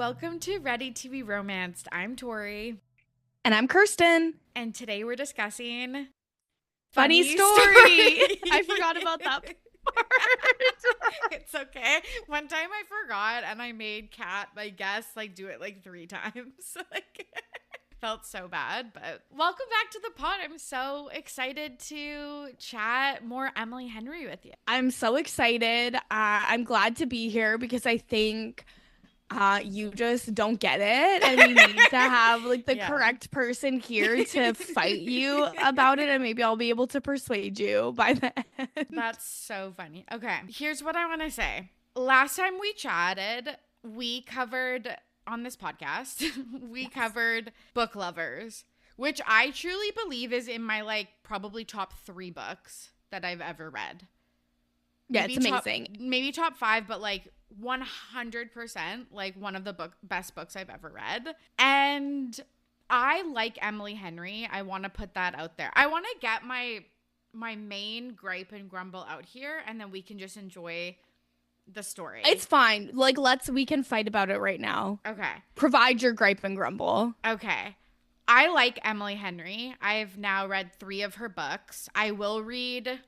Welcome to Ready to be Romanced. I'm Tori. And I'm Kirsten. And today we're discussing Funny story. I forgot about that part. It's okay. One time I forgot and I made Kat, my guest, do it 3 times. Felt so bad, but welcome back to the pod. I'm so excited to chat more Emily Henry with you. I'm so excited. I'm glad to be here because I think you just don't get it, and we need to have the correct person here to fight you about it, and maybe I'll be able to persuade you by the end. That's so funny. Okay, here's what I want to say. Last time we chatted, we covered on this podcast, covered Book Lovers, which I truly believe is in my probably top 3 books that I've ever read. Yeah, maybe it's amazing. Maybe top 5, but 100% one of the best books I've ever read. And I like Emily Henry. I want to put that out there. I want to get my main gripe and grumble out here, and then we can just enjoy the story. It's fine. We can fight about it right now. Okay. Provide your gripe and grumble. Okay. I like Emily Henry. I've now read 3 of her books. I will read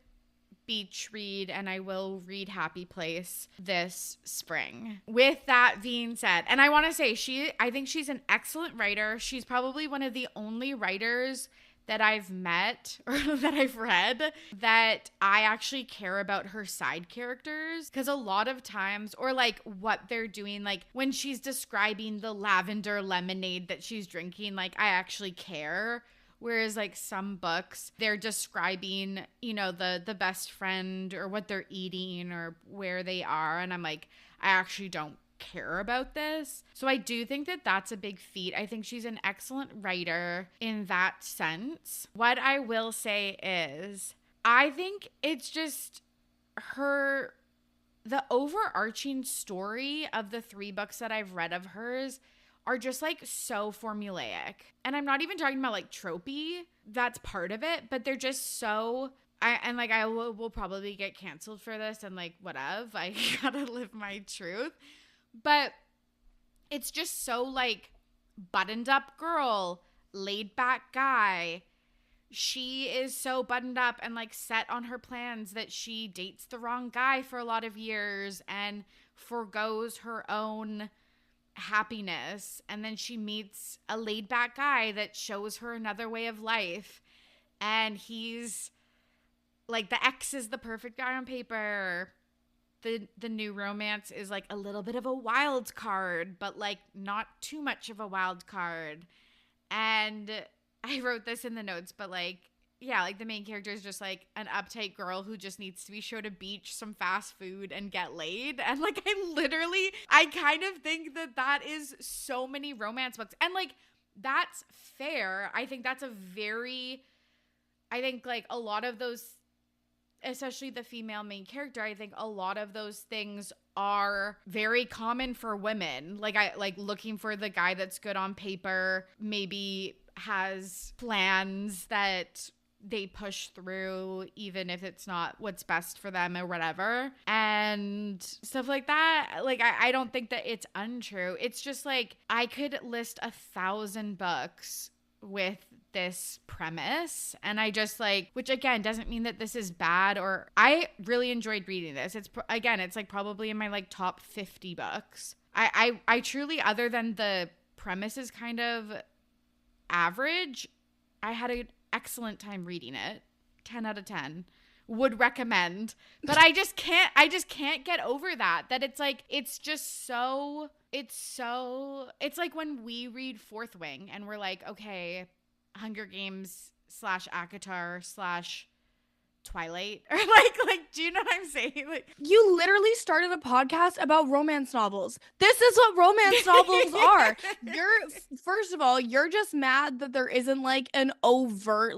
Beach Read and I will read Happy Place this spring. With that being said, and I want to say I think she's an excellent writer. She's probably one of the only writers that I've met or that I've read that I actually care about her side characters, because a lot of times, or what they're doing, when she's describing the lavender lemonade that she's drinking, I actually care. Whereas some books, they're describing, the best friend or what they're eating or where they are. And I'm I actually don't care about this. So I do think that that's a big feat. I think she's an excellent writer in that sense. What I will say is I think it's just the overarching story of the 3 books that I've read of hers are just so formulaic. And I'm not even talking about tropey. That's part of it, but they're just so I will probably get canceled for this and whatever. I gotta live my truth. But it's just so buttoned up girl, laid back guy. She is so buttoned up and set on her plans that she dates the wrong guy for a lot of years and forgoes her own happiness. And then she meets a laid back guy that shows her another way of life. And he's the ex is the perfect guy on paper. The new romance is a little bit of a wild card, but not too much of a wild card. And I wrote this in the notes, but the main character is just an uptight girl who just needs to be showed a beach, some fast food, and get laid. And I kind of think that is so many romance books. And that's fair. I think that's a lot of those, especially the female main character, I think a lot of those things are very common for women. Looking for the guy that's good on paper, maybe has plans that they push through even if it's not what's best for them or whatever, and stuff like that. I don't think that it's untrue. It's just I could list 1,000 books with this premise, and I just which again doesn't mean that this is bad, or I really enjoyed reading this. It's probably in my top 50 books. I truly, other than the premise is kind of average, I had an excellent time reading it. 10 out of 10 would recommend. But I just can't get over that it's just so it's when we read Fourth Wing and we're okay, Hunger Games / ACOTAR / Twilight, or do you know what I'm saying? You literally started a podcast about romance novels. This is what romance novels are. First of all, you're just mad that there isn't an overt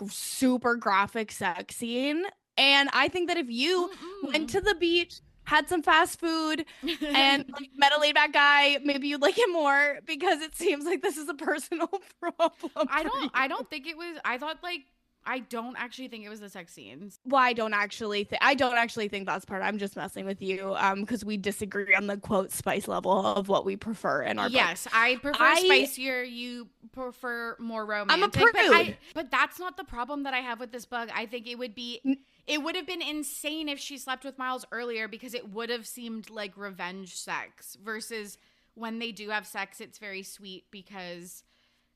super graphic sex scene. And I think that if you went to the beach, had some fast food, and met a laid back guy, maybe you'd like him more, because it seems this is a personal problem. I don't think it was. I thought I don't actually think it was the sex scenes. Well, I don't actually think that's part. I'm just messing with you because we disagree on the quote spice level of what we prefer in our books. Yes, I prefer spicier. You prefer more I'm a romantic. prude. But that's not the problem that I have with this book. I think it would have been insane if she slept with Miles earlier, because it would have seemed like revenge sex, versus when they do have sex, it's very sweet because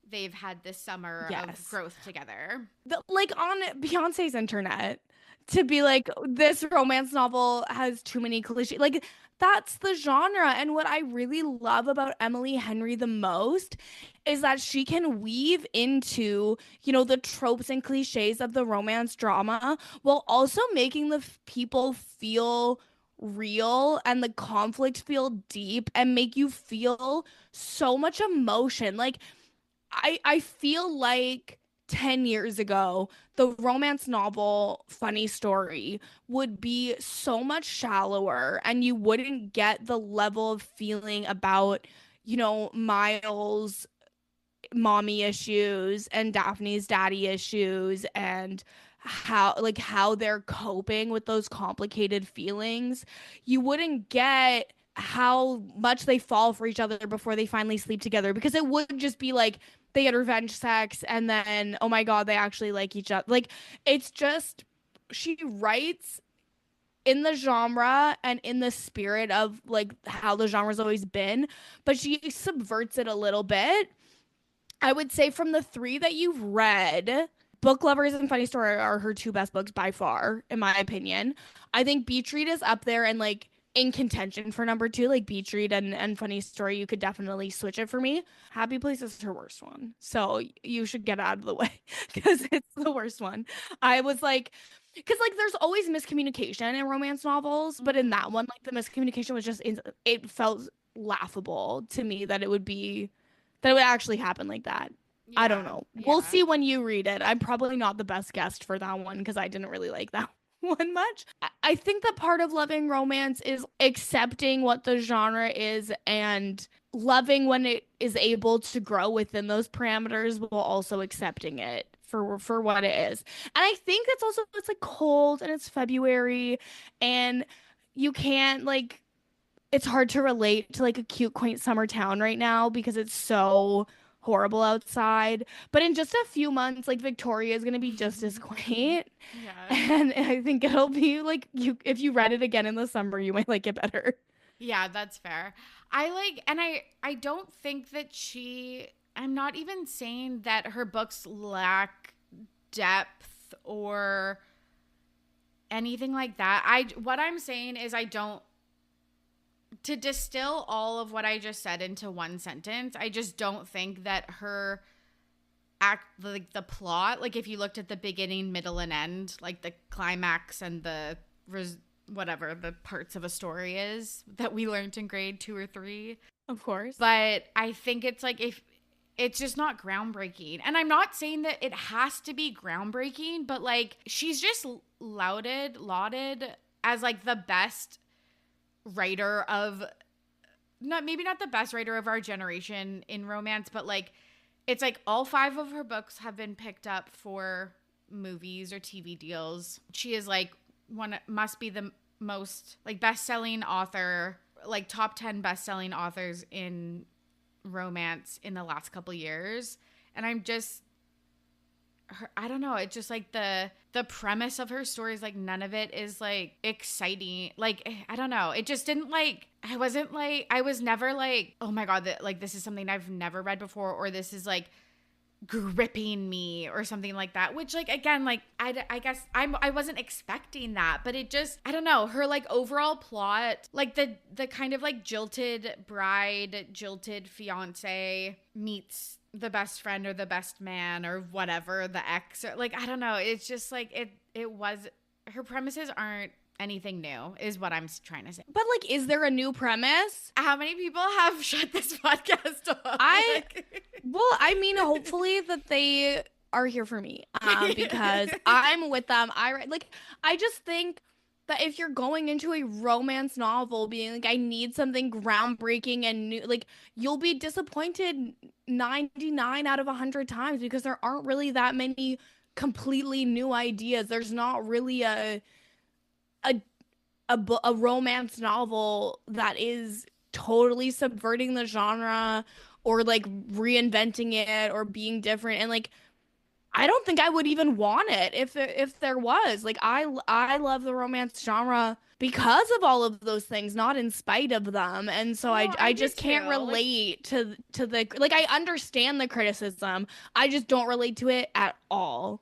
they've had this summer of growth together. Like on Beyonce's internet, to be like, this romance novel has too many cliches. Like, that's the genre. And what I really love about Emily Henry the most is that she can weave into, you know, the tropes and cliches of the romance drama while also making the people feel real and the conflict feel deep and make you feel so much emotion. Like, I feel like 10 years ago, the romance novel Funny Story would be so much shallower and you wouldn't get the level of feeling about, you know, Miles' mommy issues and Daphne's daddy issues and how they're coping with those complicated feelings. You wouldn't get how much they fall for each other before they finally sleep together, because it would just be like they had revenge sex and then oh my god, they actually like each other. Like, it's just, she writes in the genre and in the spirit of like how the genre's always been, but she subverts it a little bit. I would say from the three that you've read, Book Lovers and Funny Story are her two best books by far, in my opinion. I think Beach Read is up there and like in contention for number two. Like Beach Read and Funny Story, you could definitely switch it for me. Happy Place is her worst one. So you should get out of the way because it's the worst one. I was like, because like there's always miscommunication in romance novels, but in that one, like the miscommunication was just, it felt laughable to me that it would actually happen like that. I don't know. We'll see when you read it. I'm probably not the best guest for that one because I didn't really like that one much. I think that part of loving romance is accepting what the genre is and loving when it is able to grow within those parameters while also accepting it for what it is. And I think that's also, it's like cold and it's February and you can't like, it's hard to relate to like a cute, quaint summer town right now because it's so horrible outside. But in just a few months, like Victoria is gonna be just as quaint. Yeah. And I think it'll be like, you, if you read it again in the summer, you might like it better. Yeah, that's fair. I don't think that I'm not even saying that her books lack depth or anything like that. What I'm saying is to distill all of what I just said into one sentence, I just don't think that her like the plot, like if you looked at the beginning, middle, and end, like the climax and the whatever the parts of a story is that we learned in grade 2 or 3. Of course. But I think it's like, if it's just not groundbreaking. And I'm not saying that it has to be groundbreaking, but like she's just lauded as like the best writer of, maybe not the best writer of our generation in romance, but like it's like all 5 of her books have been picked up for movies or TV deals. She is like must be the most like best-selling author, like top 10 best-selling authors in romance in the last couple years. And I'm just I don't know, it's just like the premise of her stories, like none of it is like exciting. Like I don't know, it just didn't like, I was never like, oh my god, that like this is something I've never read before, or this is like gripping me or something like that, which like again, like I guess I wasn't expecting that, but it just, I don't know, her like overall plot, like the kind of like jilted bride, jilted fiance meets the best friend or the best man or whatever, the ex, or like I don't know, it's just like it was, her premises aren't anything new is what I'm trying to say. But like, is there a new premise? How many people have shut this podcast off? Well, I mean, hopefully that they are here for me because I'm with them. I just think that if you're going into a romance novel being like, I need something groundbreaking and new, like you'll be disappointed 99 out of 100 times because there aren't really that many completely new ideas. There's not really a a romance novel that is totally subverting the genre or like reinventing it or being different. And like I don't think I would even want it if there was. Like I love the romance genre because of all of those things, not in spite of them. And so No, I I do just too. can't Like, relate to the like I understand the criticism. I just don't relate to it at all.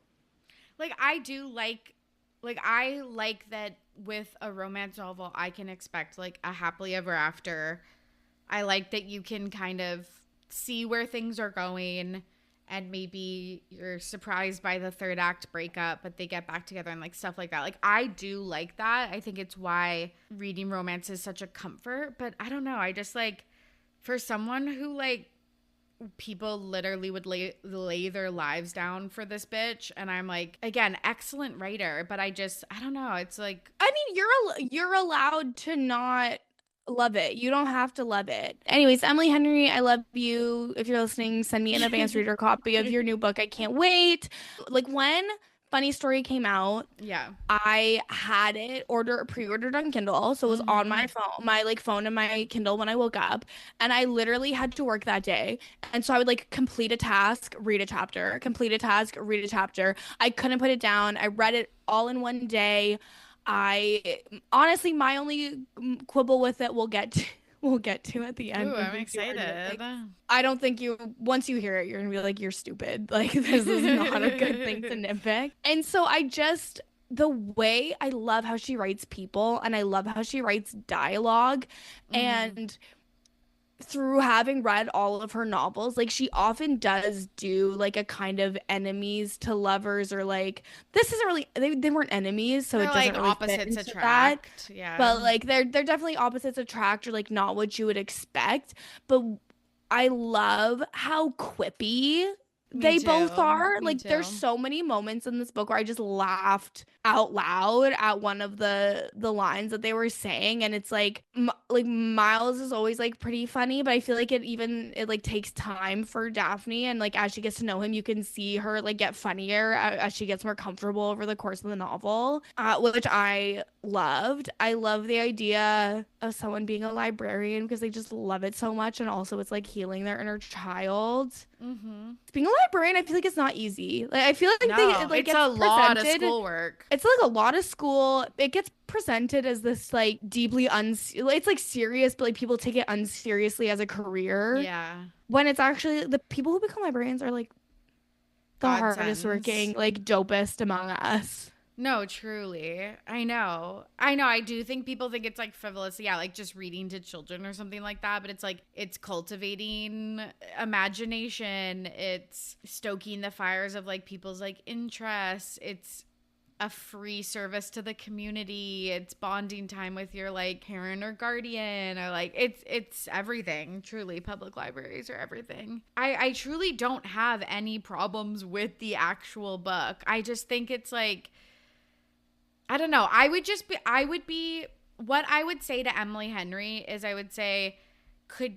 I do like I like that with a romance novel I can expect like a happily ever after. I like that you can kind of see where things are going and maybe you're surprised by the third act breakup, but they get back together and like stuff like that. Like I do like that. I think it's why reading romance is such a comfort, but I don't know. I just like for someone who like people literally would lay their lives down for this bitch and I'm like again excellent writer but I don't know it's like I mean, you're allowed to not love it. You don't have to love it. Anyways, Emily Henry, I love you. If you're listening, send me an advanced reader copy of your new book. I can't wait. Like when Funny Story came out, yeah. I had it pre-ordered on Kindle, so it was on Mm-hmm. my phone and my Kindle when I woke up, and I literally had to work that day. And so I would like complete a task, read a chapter, complete a task, read a chapter. I couldn't put it down. I read it all in one day. I honestly, my only quibble with it we'll get to at the end Ooh, of I'm the argument. excited. Like, I don't think once you hear it, you're gonna be like, you're stupid. Like, this is not a good thing to nitpick. And so the way I love how she writes people and I love how she writes dialogue. Mm-hmm. And through having read all of her novels, like she often does do like a kind of enemies to lovers or like this isn't really they weren't enemies, so They're it doesn't like really fit opposites into that. attract, yeah. But like they're definitely opposites attract or like not what you would expect. But I love how quippy Me they both too. are. Me Like there's too. so many moments in this book where I just laughed out loud at one of the lines that they were saying, and it's like Miles is always like pretty funny, but I feel like it like takes time for Daphne, and like as she gets to know him, you can see her like get funnier as she gets more comfortable over the course of the novel, which I loved. I love the idea of someone being a librarian because they just love it so much, and also it's like healing their inner child. Mm-hmm. Being a librarian, I feel like it's not easy. Like I feel like No, it like it's gets a lot of presented. schoolwork. It's like a lot of school. It gets presented as this like deeply it's like serious, but like people take it unseriously as a career. Yeah. When it's actually the people who become librarians are like the hardest Godsends. working, like dopest among us. No, truly. I know. I know. I do think people think it's like frivolous. Yeah, like just reading to children or something like that. But it's like, it's cultivating imagination. It's stoking the fires of like people's like interests. It's a free service to the community. It's bonding time with your like parent or guardian or like it's everything. Truly, public libraries are everything. I truly don't have any problems with the actual book. I just think it's like I don't know. What I would say to Emily Henry is I would say,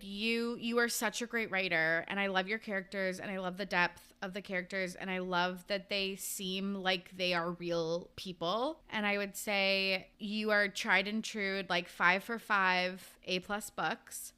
you are such a great writer and I love your characters and I love the depth of the characters and I love that they seem like they are real people. And I would say you are tried and true, like 5 for 5 A+ books,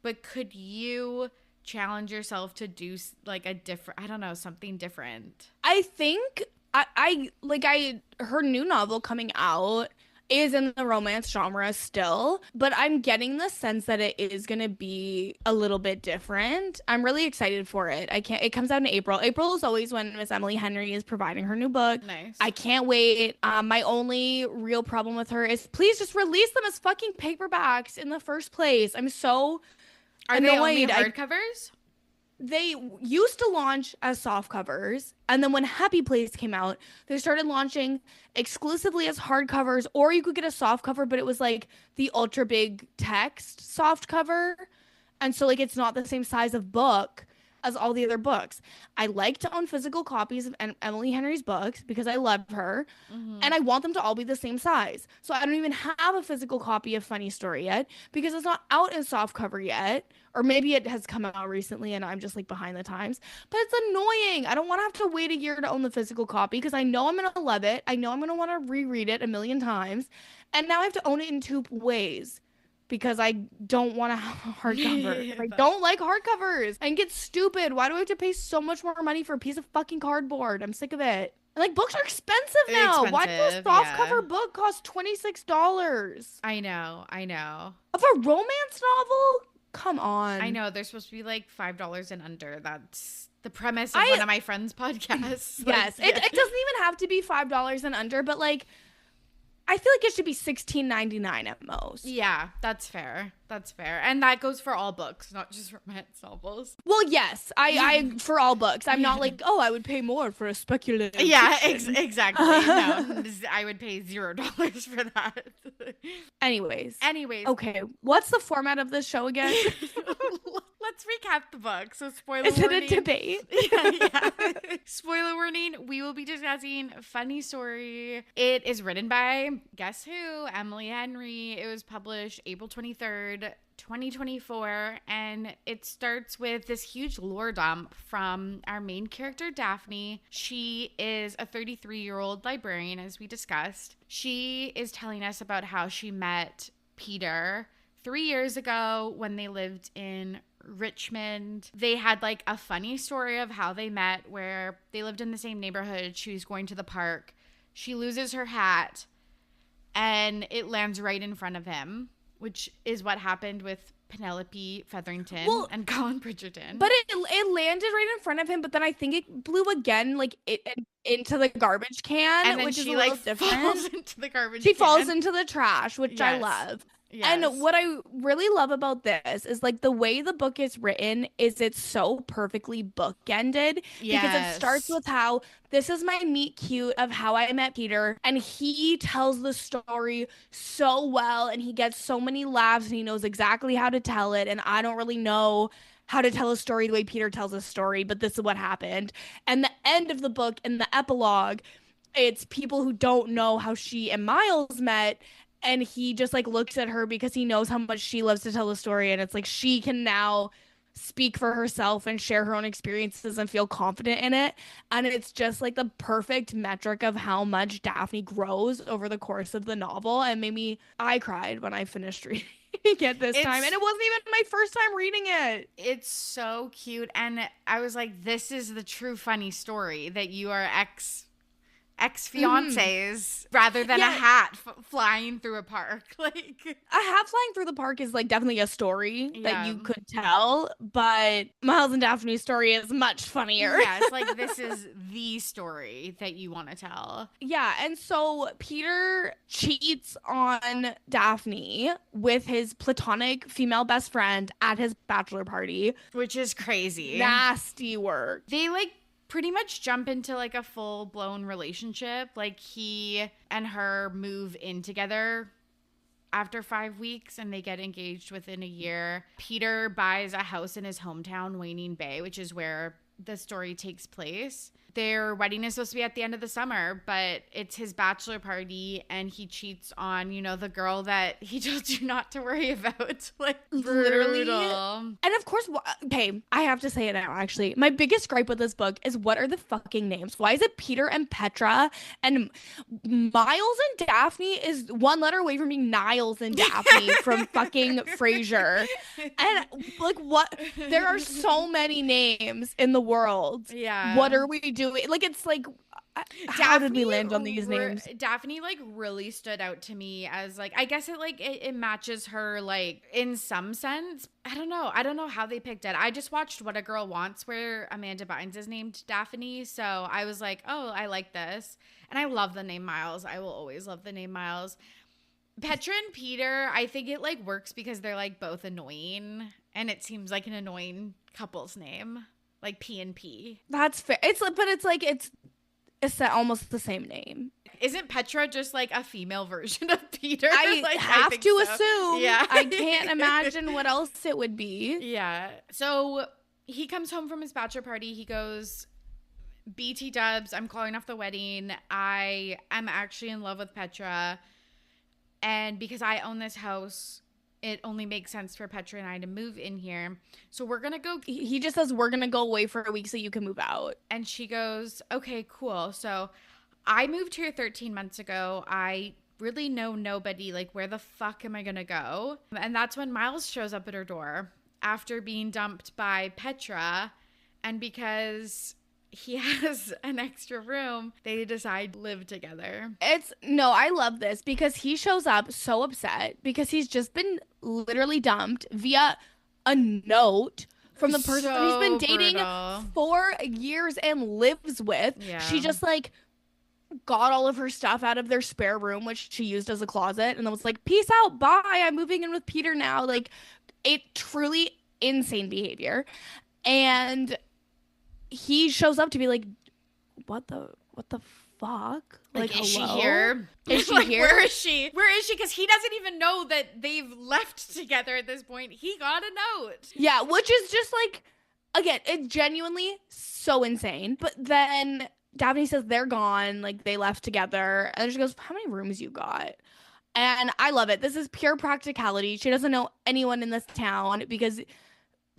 but could you challenge yourself to do like a different, I don't know, something different? I think I her new novel coming out is in the romance genre still, but I'm getting the sense that it is going to be a little bit different. I'm really excited for it. It comes out in April. April is always when Miss Emily Henry is providing her new book. Nice. I can't wait. My only real problem with her is please just release them as fucking paperbacks in the first place. I'm so Are they only annoyed. hardcovers? They used to launch as soft covers, and then when Happy Place came out, they started launching exclusively as hardcovers, or you could get a soft cover, but it was like the ultra big text soft cover, and so like it's not the same size of book. as all the other books. I like to own physical copies of Emily Henry's books because I love her, and I want them to all be the same size. So I don't even have a physical copy of Funny Story yet because it's not out in softcover yet. Or maybe it has come out recently and I'm just like behind the times. But it's annoying. I don't want to have to wait a year to own the physical copy because I know I'm going to love it. I know I'm going to want to reread it a million times. And now I have to own it in two ways because I don't want to have a hardcover. I don't like hardcovers. I get stupid. Why do I have to pay so much more money for a piece of fucking cardboard? I'm sick of it. And like books are expensive now. Why does a softcover book cost $26? I know. Of a romance novel? Come on. I know. They're supposed to be like $5 and under. That's the premise of one of my friends' podcasts. Yes. It doesn't even have to be $5 and under, but like, I feel like it should be $16.99 at most. Yeah, that's fair. That's fair. And that goes for all books, not just romance novels. Well, yes. I for all books. I'm not like, oh, I would pay more for a speculative. Yeah, exactly. No, I would pay $0 for that. Anyways. Okay. What's the format of this show again? Let's recap the book. So spoiler warning. Is it a debate? Yeah. Spoiler warning. We will be discussing Funny Story. It is written by, guess who? Emily Henry. It was published April 23rd, 2024. And it starts with this huge lore dump from our main character, Daphne. She is a 33-year-old librarian, as we discussed. She is telling us about how she met Peter 3 years ago when they lived in Richmond. They had like a funny story of how they met where they lived in the same neighborhood. She was going to the park. She loses her hat and it lands right in front of him, which is what happened with Penelope Featherington and Colin Bridgerton. But it landed right in front of him, but then I think it blew again, like into the garbage can, and then which she is a little different. Falls into the garbage She can. falls into the trash, which I love. Yes. And what I really love about this is like the way the book is written is it's so perfectly bookended because it starts with how this is my meet cute of how I met Peter, and he tells the story so well and he gets so many laughs and he knows exactly how to tell it, and I don't really know how to tell a story the way Peter tells a story, but this is what happened. And the end of the book and the epilogue, it's people who don't know how she and Miles met. And he just like looks at her because he knows how much she loves to tell the story. And it's like she can now speak for herself and share her own experiences and feel confident in it. And it's just like the perfect metric of how much Daphne grows over the course of the novel. And I cried when I finished reading it this time. And it wasn't even my first time reading it. It's so cute. And I was like, this is the true funny story that you are ex-fiancés rather than a hat flying through a park. Like a hat flying through the park is like definitely a story that you could tell, but Miles and Daphne's story is much funnier. Yes, like this is the story that you want to tell. Yeah, and so Peter cheats on Daphne with his platonic female best friend at his bachelor party, which is crazy. Nasty work. They like pretty much jump into like a full-blown relationship. Like he and her move in together after 5 weeks and they get engaged within a year. Peter buys a house in his hometown, Waning Bay, which is where the story takes place. Their wedding is supposed to be at the end of the summer, but it's his bachelor party and he cheats on, the girl that he told you not to worry about. Like, literally. Brutal. And of course, okay, I have to say it now, actually. My biggest gripe with this book is what are the fucking names? Why is it Peter and Petra? And Miles and Daphne is one letter away from being Niles and Daphne from fucking Frasier. And like, what? There are so many names in the world. Yeah. What are we doing? Like, it's like, how did we land on these names? Daphne like really stood out to me as like, I guess it matches her like in some sense. I don't know how they picked it. I just watched What a Girl Wants where Amanda Bynes is named Daphne, so I was like, oh, I like this. And I love the name Miles. I will always love the name Miles. Petra and Peter, I think it like works because they're like both annoying and it seems like an annoying couple's name. Like P and P. That's fair. It's almost the same name. Isn't Petra just like a female version of Peter? I have to assume. Yeah. I can't imagine what else it would be. Yeah. So he comes home from his bachelor party. He goes, BT dubs, I'm calling off the wedding. I am actually in love with Petra. And because I own this house, it only makes sense for Petra and I to move in here. So we're going to go. He just says, we're going to go away for a week so you can move out. And she goes, okay, cool. So I moved here 13 months ago. I really know nobody. Like, where the fuck am I going to go? And that's when Miles shows up at her door after being dumped by Petra. And because he has an extra room, they decide to live together. I love this because he shows up so upset because he's just been literally dumped via a note from the person that he's been dating for years and lives with. Yeah. She just like got all of her stuff out of their spare room, which she used as a closet, and then was like, peace out, bye, I'm moving in with Peter now. Like, it truly insane behavior. And he shows up to be like, what the fuck? Like, is she here? Is she like, here? Where is she? Because he doesn't even know that they've left together at this point. He got a note. Yeah, which is just like, again, it's genuinely so insane. But then Daphne says they're gone, like they left together. And she goes, how many rooms you got? And I love it. This is pure practicality. She doesn't know anyone in this town because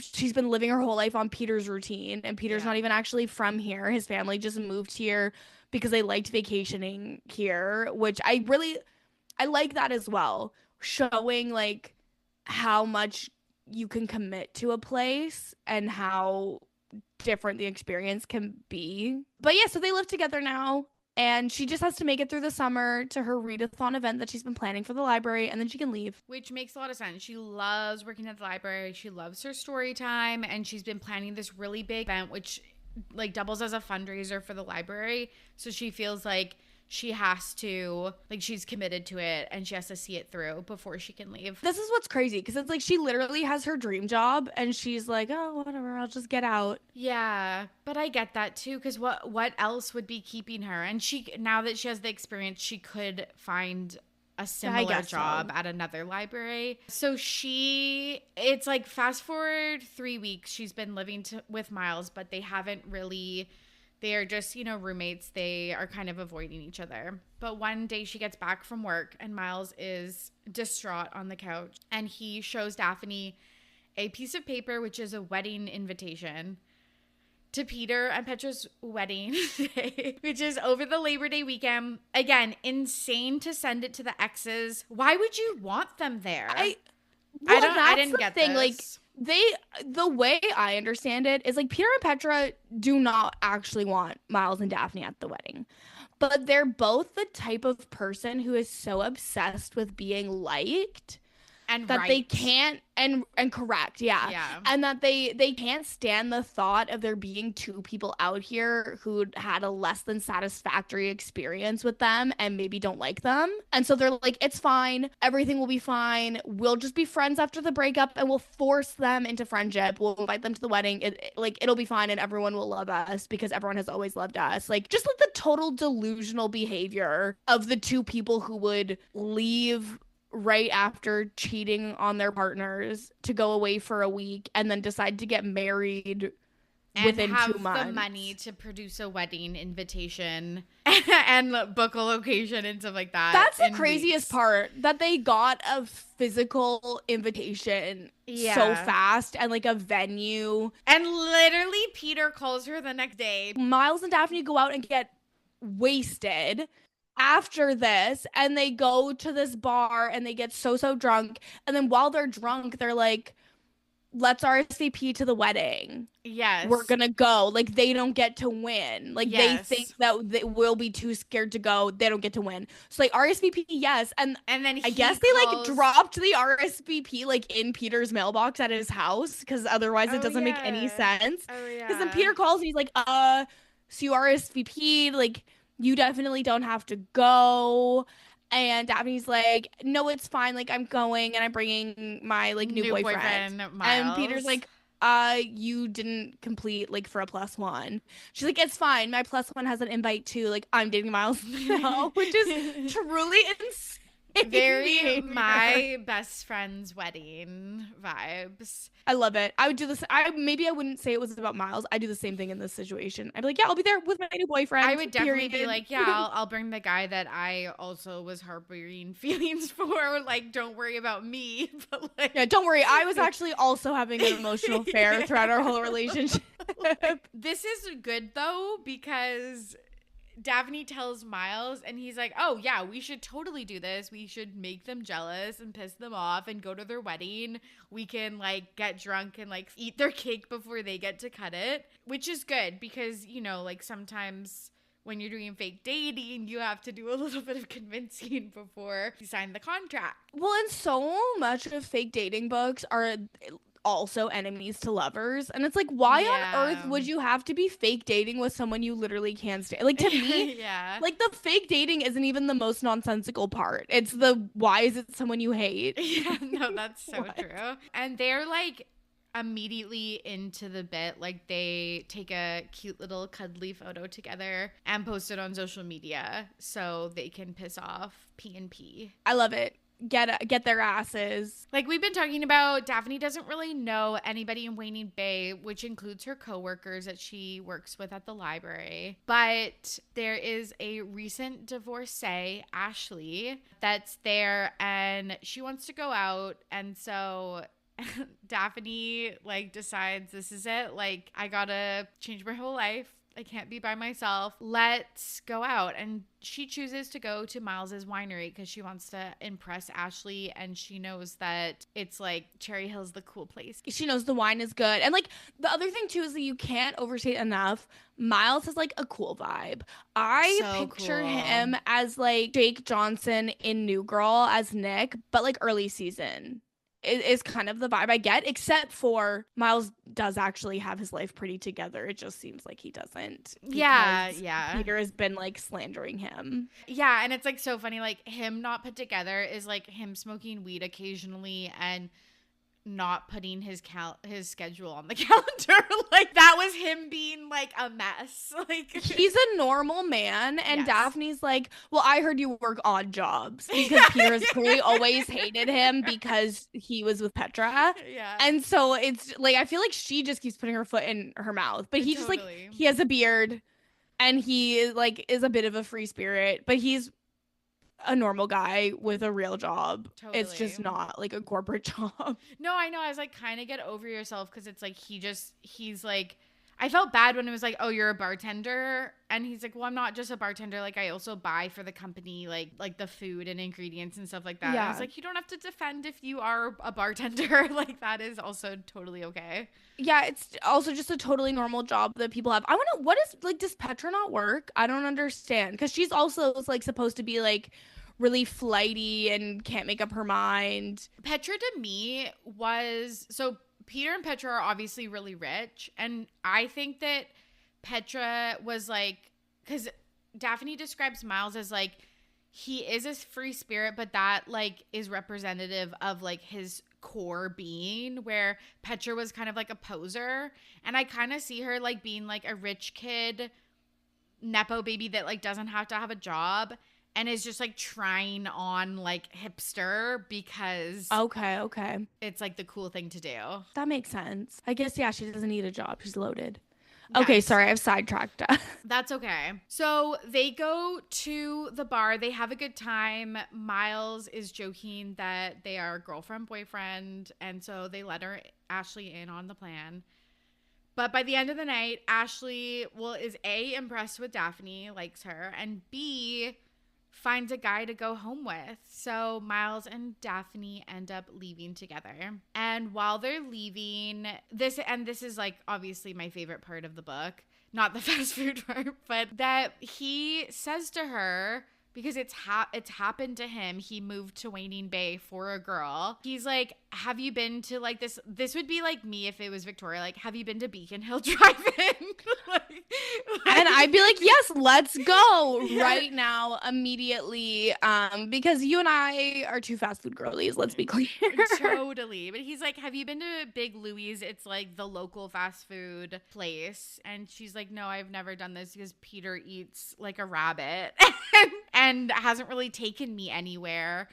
she's been living her whole life on Peter's routine, and Peter's not even actually from here. His family just moved here because they liked vacationing here, which I like that as well, showing like how much you can commit to a place and how different the experience can be. But yeah, so they live together now. And she just has to make it through the summer to her readathon event that she's been planning for the library, and then she can leave. Which makes a lot of sense. She loves working at the library. She loves her story time, and she's been planning this really big event, which like doubles as a fundraiser for the library. So she feels like she has to, like, she's committed to it and she has to see it through before she can leave. This is what's crazy, because it's like she literally has her dream job and she's like, oh, whatever, I'll just get out. Yeah, but I get that too, because what else would be keeping her? And she, now that she has the experience, she could find a similar job at another library. So it's like fast forward 3 weeks, she's been living with Miles, but they haven't really... They are just, roommates. They are kind of avoiding each other. But one day she gets back from work and Miles is distraught on the couch. And he shows Daphne a piece of paper, which is a wedding invitation to Peter and Petra's wedding day, which is over the Labor Day weekend. Again, insane to send it to the exes. Why would you want them there? I didn't get this. Like, the way I understand it is like Peter and Petra do not actually want Miles and Daphne at the wedding, but they're both the type of person who is so obsessed with being liked and that right. they can't and correct, yeah, and that they can't stand the thought of there being two people out here who had a less than satisfactory experience with them and maybe don't like them, and so they're like, it's fine, everything will be fine, we'll just be friends after the breakup and we'll force them into friendship, we'll invite them to the wedding, it'll be fine and everyone will love us because everyone has always loved us. Like, just like the total delusional behavior of the two people who would leave right after cheating on their partners to go away for a week and then decide to get married within 2 months. And have the money to produce a wedding invitation and book a location and stuff like that. That's the craziest part, that they got a physical invitation so fast and like a venue. And literally Peter calls her the next day. Miles and Daphne go out and get wasted after this, and they go to this bar and they get so drunk, and then while they're drunk they're like, let's RSVP to the wedding. Yes, we're gonna go. Like, they don't get to win. Like, they think that they will be too scared to go, they don't get to win, so like RSVP, yes. And then I guess they like dropped the RSVP like in Peter's mailbox at his house, because otherwise it doesn't make any sense. Because then Peter calls and he's like, so you RSVP'd, like, you definitely don't have to go. And Daphne's like, no, it's fine. Like, I'm going and I'm bringing my like new boyfriend. Miles. And Peter's like, you didn't complete like for a +1. She's like, it's fine. My +1 has an invite too. Like, I'm dating Miles now, which is truly Very my best friend's wedding vibes. I love it. I would do this. I wouldn't say it was about Miles. I do the same thing in this situation. I'd be like, yeah, I'll be there with my new boyfriend. I would definitely be like, yeah, I'll bring the guy that I also was harboring feelings for. Like, don't worry about me. But like, yeah, don't worry. I was actually also having an emotional affair throughout our whole relationship. This is good though, because Daphne tells Miles and he's like, oh yeah, we should totally do this. We should make them jealous and piss them off and go to their wedding. We can like get drunk and like eat their cake before they get to cut it, which is good because, you know, like sometimes when you're doing fake dating, you have to do a little bit of convincing before you sign the contract. Well, and so much of fake dating books are also enemies to lovers, and it's like, why on earth would you have to be fake dating with someone you literally can't stand? Like, to me, like the fake dating isn't even the most nonsensical part. It's the why is it someone you hate? Yeah, no, that's so true. And they're like immediately into the bit. Like they take a cute little cuddly photo together and post it on social media so they can piss off P&P. I love it. Get their asses. Like we've been talking about, Daphne doesn't really know anybody in Waning Bay, which includes her coworkers that she works with at the library. But there is a recent divorcee, Ashley, that's there and she wants to go out. And so Daphne like decides this is it. Like I gotta change my whole life. I can't be by myself. Let's go out. And she chooses to go to Miles's winery because she wants to impress Ashley. And she knows that it's like Cherry Hill's the cool place. She knows the wine is good. And like the other thing too is that you can't overstate enough. Miles has like a cool vibe. I picture him as like Jake Johnson in New Girl as Nick, but like early season. Is kind of the vibe I get, except for Miles does actually have his life pretty together. It just seems like he doesn't. Yeah. Peter has been like slandering him. Yeah, and it's like so funny. Like him not put together is like him smoking weed occasionally and not putting his schedule on the calendar. Like that was him being like a mess. Like he's a normal man, and Daphne's like, well, I heard you work odd jobs because Peter has clearly always hated him because he was with Petra. Yeah. And so it's like I feel like she just keeps putting her foot in her mouth. But he just like he has a beard and he like is a bit of a free spirit, but he's a normal guy with a real job. Totally. It's just not like a corporate job. No, I know. I was like, kind of get over yourself, because it's like he's like, I felt bad when it was like, oh, you're a bartender, and he's like, well, I'm not just a bartender, like I also buy for the company like the food and ingredients and stuff like that. Yeah. I was like, you don't have to defend if you are a bartender. Like that is also totally okay. Yeah, it's also just a totally normal job that people have. I want to, what is, like, does Petra not work? I don't understand. Because she's also, like, supposed to be, like, really flighty and can't make up her mind. Petra, to me, was, so Peter and Petra are obviously really rich. And I think that Petra was, like, because Daphne describes Miles as, like, he is a free spirit, but that, like, is representative of, like, his core being, where Petra was kind of like a poser, and I kind of see her like being like a rich kid nepo baby that like doesn't have to have a job and is just like trying on like hipster because okay it's like the cool thing to do. That makes sense. I guess, yeah, she doesn't need a job, she's loaded. Yes. Okay, sorry, I've sidetracked us. That's okay. So they go to the bar. They have a good time. Miles is joking that they are girlfriend-boyfriend, and so they let Ashley in on the plan. But by the end of the night, Ashley, is A, impressed with Daphne, likes her, and B, finds a guy to go home with. So Miles and Daphne end up leaving together. And while they're leaving, this is like obviously my favorite part of the book, not the fast food part, but that he says to her, because it's happened to him, he moved to Waning Bay for a girl. He's like, have you been to like this would be like me if it was Victoria, like, have you been to Beacon Hill Drive-In? And I'd be like, yes, let's go right now, immediately, because you and I are two fast food girlies, let's be clear. Totally. But he's like, have you been to Big Louie's? It's like the local fast food place. And she's like, no, I've never done this because Peter eats like a rabbit. and hasn't really taken me anywhere.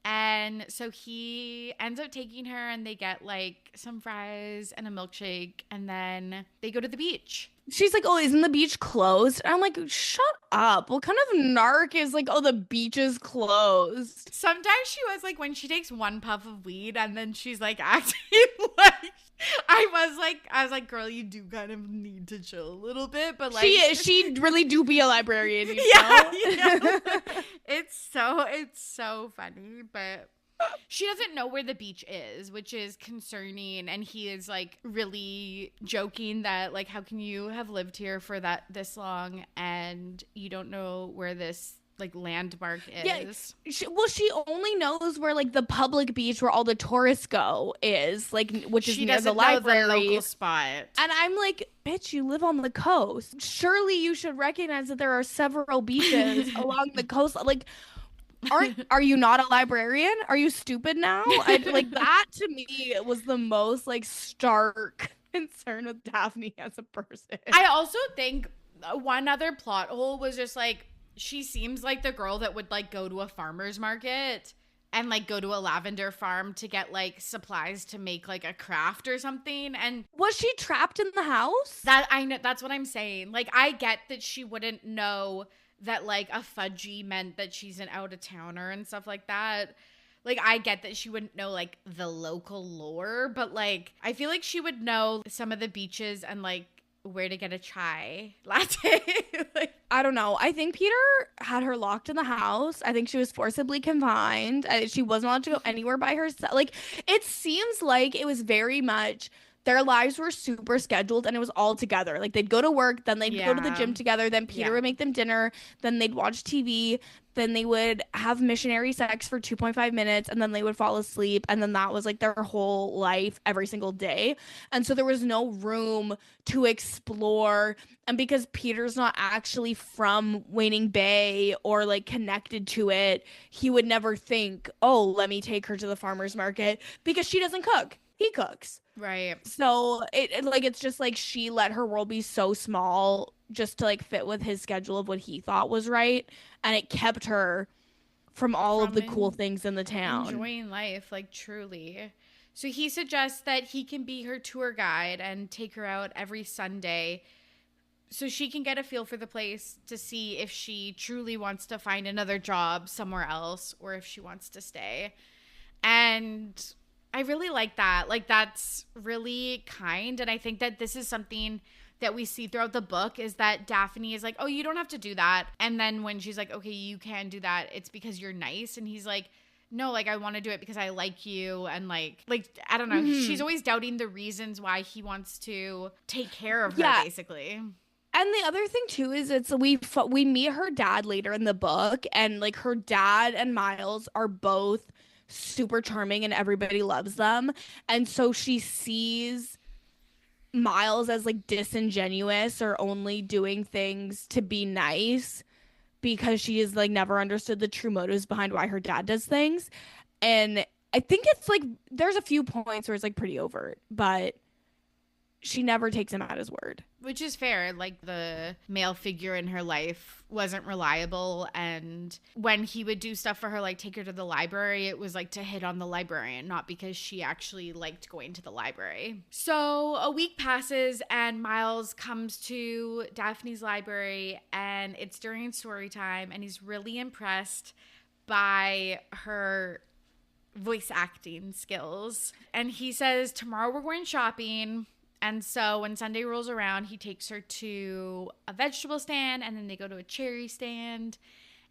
And so he ends up taking her, and they get like some fries and a milkshake, and then they go to the beach. She's like, oh, isn't the beach closed? And I'm like, shut up. What kind of narc is like, oh, the beach is closed? Sometimes she was like, when she takes one puff of weed and then she's like acting like, I was like, girl, you do kind of need to chill a little bit, but like she really do be a librarian, you yeah, know? yeah. It's so funny, but she doesn't know where the beach is, which is concerning. And he is like really joking that like, how can you have lived here for this long and you don't know where this like landmark is? Yeah, she only knows where like the public beach where all the tourists go is, like, which is near the library. The local spot. And I'm like, bitch, you live on the coast. Surely you should recognize that there are several beaches along the coast. Like, are you not a librarian? Are you stupid now? Like that to me was the most like stark concern with Daphne as a person. I also think one other plot hole was just like, she seems like the girl that would like go to a farmer's market and like go to a lavender farm to get like supplies to make like a craft or something. And was she trapped in the house? That I know, that's what I'm saying. Like, I get that she wouldn't know that like a fudgy meant that she's an out of towner and stuff like that. Like, I get that she wouldn't know like the local lore, but like I feel like she would know some of the beaches and like where to get a chai latte. Like, I don't know. I think Peter had her locked in the house. I think she was forcibly confined. She wasn't allowed to go anywhere by herself. Like, it seems like it was very much their lives were super scheduled and it was all together. Like, they'd go to work, then they'd go to the gym together, then Peter would make them dinner, then they'd watch TV, then they would have missionary sex for 2.5 minutes, and then they would fall asleep, and then that was like their whole life every single day. And so there was no room to explore. And because Peter's not actually from Waning Bay or like connected to it, he would never think, oh, let me take her to the farmer's market, because she doesn't cook. He cooks. right. So it's just like she let her world be so small just to like fit with his schedule of what he thought was right, and it kept her from all of the cool things in the town. Enjoying life, like, truly. So he suggests that he can be her tour guide and take her out every Sunday so she can get a feel for the place to see if she truly wants to find another job somewhere else or if she wants to stay. And I really like that. Like, that's really kind. And I think that this is something that we see throughout the book, is that Daphne is like, oh, you don't have to do that. And then when she's like, okay, you can do that, it's because you're nice. And he's like, no, like, I want to do it because I like you. And like, I don't know. Mm-hmm. She's always doubting the reasons why he wants to take care of her, basically. And the other thing too is we meet her dad later in the book, and like her dad and Miles are both super charming and everybody loves them. And so she sees Miles as like disingenuous or only doing things to be nice because she has like never understood the true motives behind why her dad does things. And I think it's like there's a few points where it's like pretty overt, but she never takes him at his word. Which is fair. Like, the male figure in her life wasn't reliable. And when he would do stuff for her, like take her to the library, it was like to hit on the librarian, not because she actually liked going to the library. So a week passes and Miles comes to Daphne's library, and it's during story time, and he's really impressed by her voice acting skills. And he says, tomorrow we're going shopping. And so when Sunday rolls around, he takes her to a vegetable stand, and then they go to a cherry stand.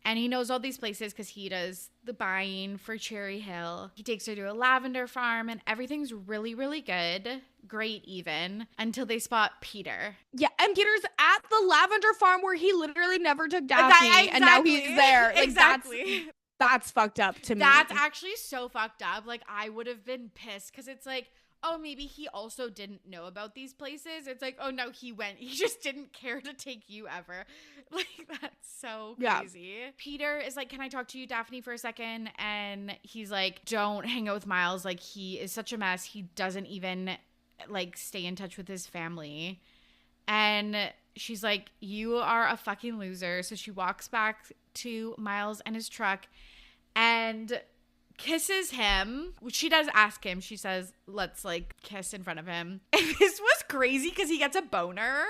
And he knows all these places because he does the buying for Cherry Hill. He takes her to a lavender farm, and everything's really, really good. Great, even, until they spot Peter. Yeah, and Peter's at the lavender farm where he literally never took Daphne, and now he's there. Like, exactly. That's fucked up to me. That's actually so fucked up. Like, I would have been pissed because it's like, oh, maybe he also didn't know about these places. It's like, oh, no, he went. He just didn't care to take you ever. Like, that's so crazy. Yeah. Peter is like, can I talk to you, Daphne, for a second? And he's like, don't hang out with Miles. Like, he is such a mess. He doesn't even, like, stay in touch with his family. And she's like, you are a fucking loser. So she walks back to Miles and his truck and kisses him. She does ask him. She says, let's like kiss in front of him. And this was crazy because he gets a boner.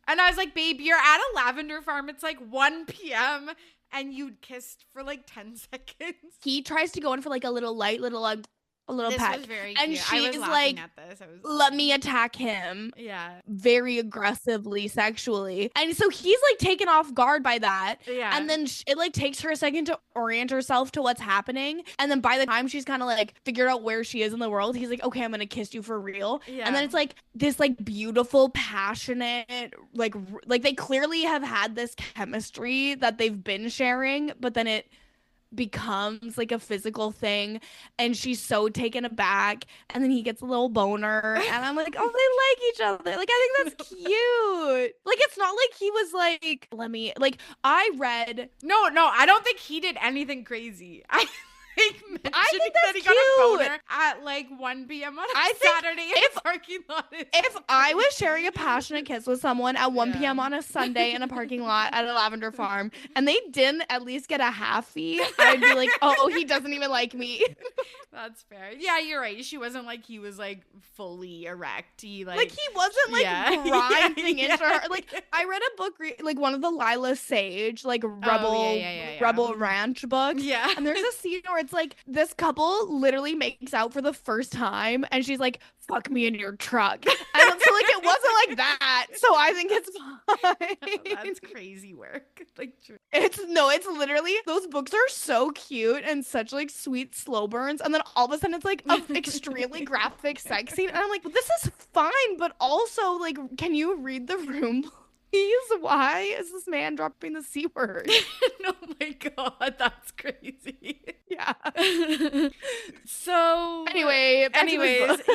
And I was like, babe, you're at a lavender farm. It's like 1 p.m. and you kissed for like 10 seconds. He tries to go in for like a little light, a little This peck. was very And cute. she's I was like, laughing at this. let me attack him. Yeah. Very aggressively, sexually. And so he's like taken off guard by that. Yeah. And then it like takes her a second to orient herself to what's happening. And then by the time she's kind of like figured out where she is in the world, he's like, okay, I'm going to kiss you for real. Yeah. And then it's like this like beautiful, passionate, like they clearly have had this chemistry that they've been sharing, but then it becomes like a physical thing, and she's so taken aback, and then he gets a little boner, and I'm like, oh, they like each other. Like, I think that's cute. Like, it's not like he was like, let me, like, I read. No, I don't think he did anything crazy. I think that he got a boner at like 1 p.m. on a Saturday in a parking lot. If I was sharing a passionate kiss with someone at 1 p.m. on a Sunday in a parking lot at a lavender farm, and they didn't at least get a halfie, I'd be like, oh, he doesn't even like me. That's fair. Yeah, you're right. She wasn't like he was like fully erect. He like he wasn't like grinding into her. Like, I read a book, like one of the Lila Sage, like Rebel Ranch books. Yeah. And there's a scene where it's like this couple literally makes out for the first time, and she's like, fuck me in your truck. And so like it wasn't like that. So I think it's fine. That's crazy work. Like it's literally, those books are so cute and such like sweet slow burns, and then all of a sudden it's like an extremely graphic sex scene, and I'm like, this is fine, but also like, can you read the room, please? Why is this man dropping the C word? Oh my god, that's crazy. Yeah. So anyways,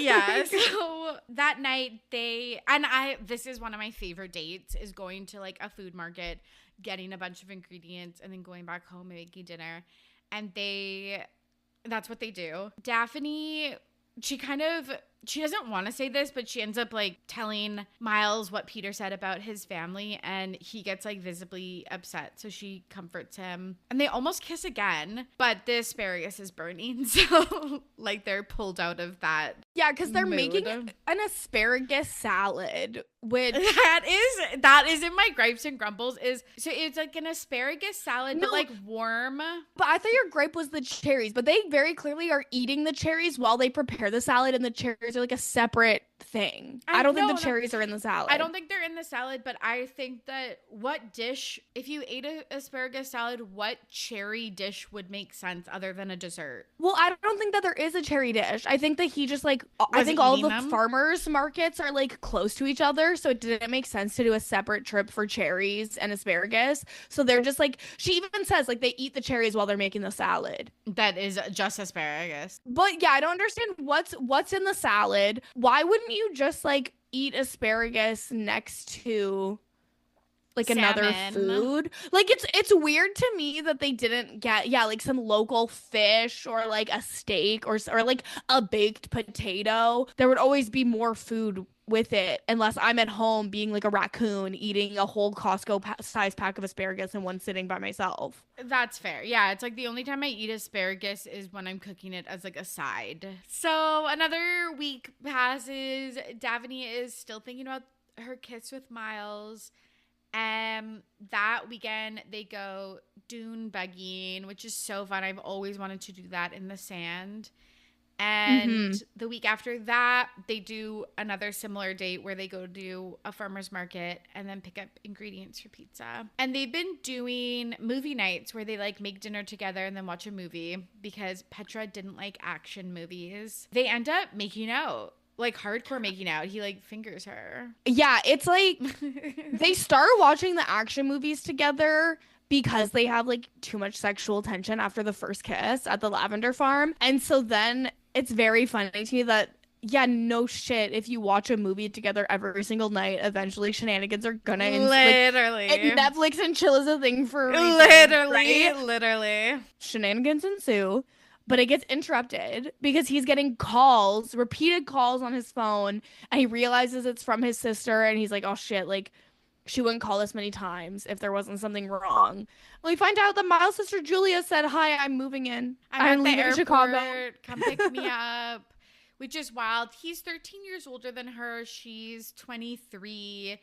yeah. So that night this is one of my favorite dates, is going to like a food market, getting a bunch of ingredients, and then going back home and making dinner. And that's what they do. Daphne, she doesn't want to say this, but she ends up like telling Miles what Peter said about his family, and he gets like visibly upset. So she comforts him, and they almost kiss again, but the asparagus is burning. So like they're pulled out of that. Yeah, because they're making an asparagus salad, which that is in my gripes and grumbles. So it's like an asparagus salad, but like warm. But I thought your gripe was the cherries, but they very clearly are eating the cherries while they prepare the salad, and the cherries are like a separate thing. I don't think the cherries are in the salad. I don't think they're in the salad, but I think that if you ate an asparagus salad, what cherry dish would make sense other than a dessert? Well, I don't think that there is a cherry dish. I think that he just like, I think all of the farmers markets are like close to each other, so it didn't make sense to do a separate trip for cherries and asparagus. So they're just like, she even says like they eat the cherries while they're making the salad. That is just asparagus. But yeah, I don't understand what's in the salad. Why wouldn't you just like eat asparagus next to like salmon. Another food? Like it's weird to me that they didn't get like some local fish or like a steak or like a baked potato. There would always be more food with it, unless I'm at home being like a raccoon eating a whole Costco size pack of asparagus in one sitting by myself. That's fair. Yeah, it's like the only time I eat asparagus is when I'm cooking it as like a side. So another week passes. Daphne is still thinking about her kiss with Miles. That weekend they go dune buggying, which is so fun. I've always wanted to do that in the sand. And the week after that, they do another similar date where they go to a farmer's market and then pick up ingredients for pizza. And they've been doing movie nights where they like make dinner together and then watch a movie, because Petra didn't like action movies. They end up making out. Like hardcore making out. He like fingers her. Yeah, it's like they start watching the action movies together because they have like too much sexual tension after the first kiss at the lavender farm. And so then it's very funny to me that, yeah, no shit, if you watch a movie together every single night, eventually shenanigans are gonna literally and Netflix and chill is a thing for a reason, literally shenanigans ensue. But it gets interrupted because he's getting repeated calls on his phone, and he realizes it's from his sister, and he's like, oh shit, like she wouldn't call us many times if there wasn't something wrong. And we find out that Miles' sister Julia said, "Hi, I'm moving in. I'm at the leaving Chicago. airport. Come pick me up." Which is wild. He's 13 years older than her. She's 23.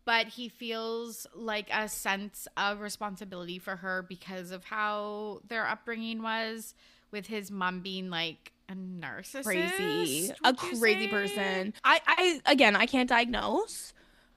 But he feels like a sense of responsibility for her because of how their upbringing was, with his mom being like a narcissist. A crazy person. I can't diagnose,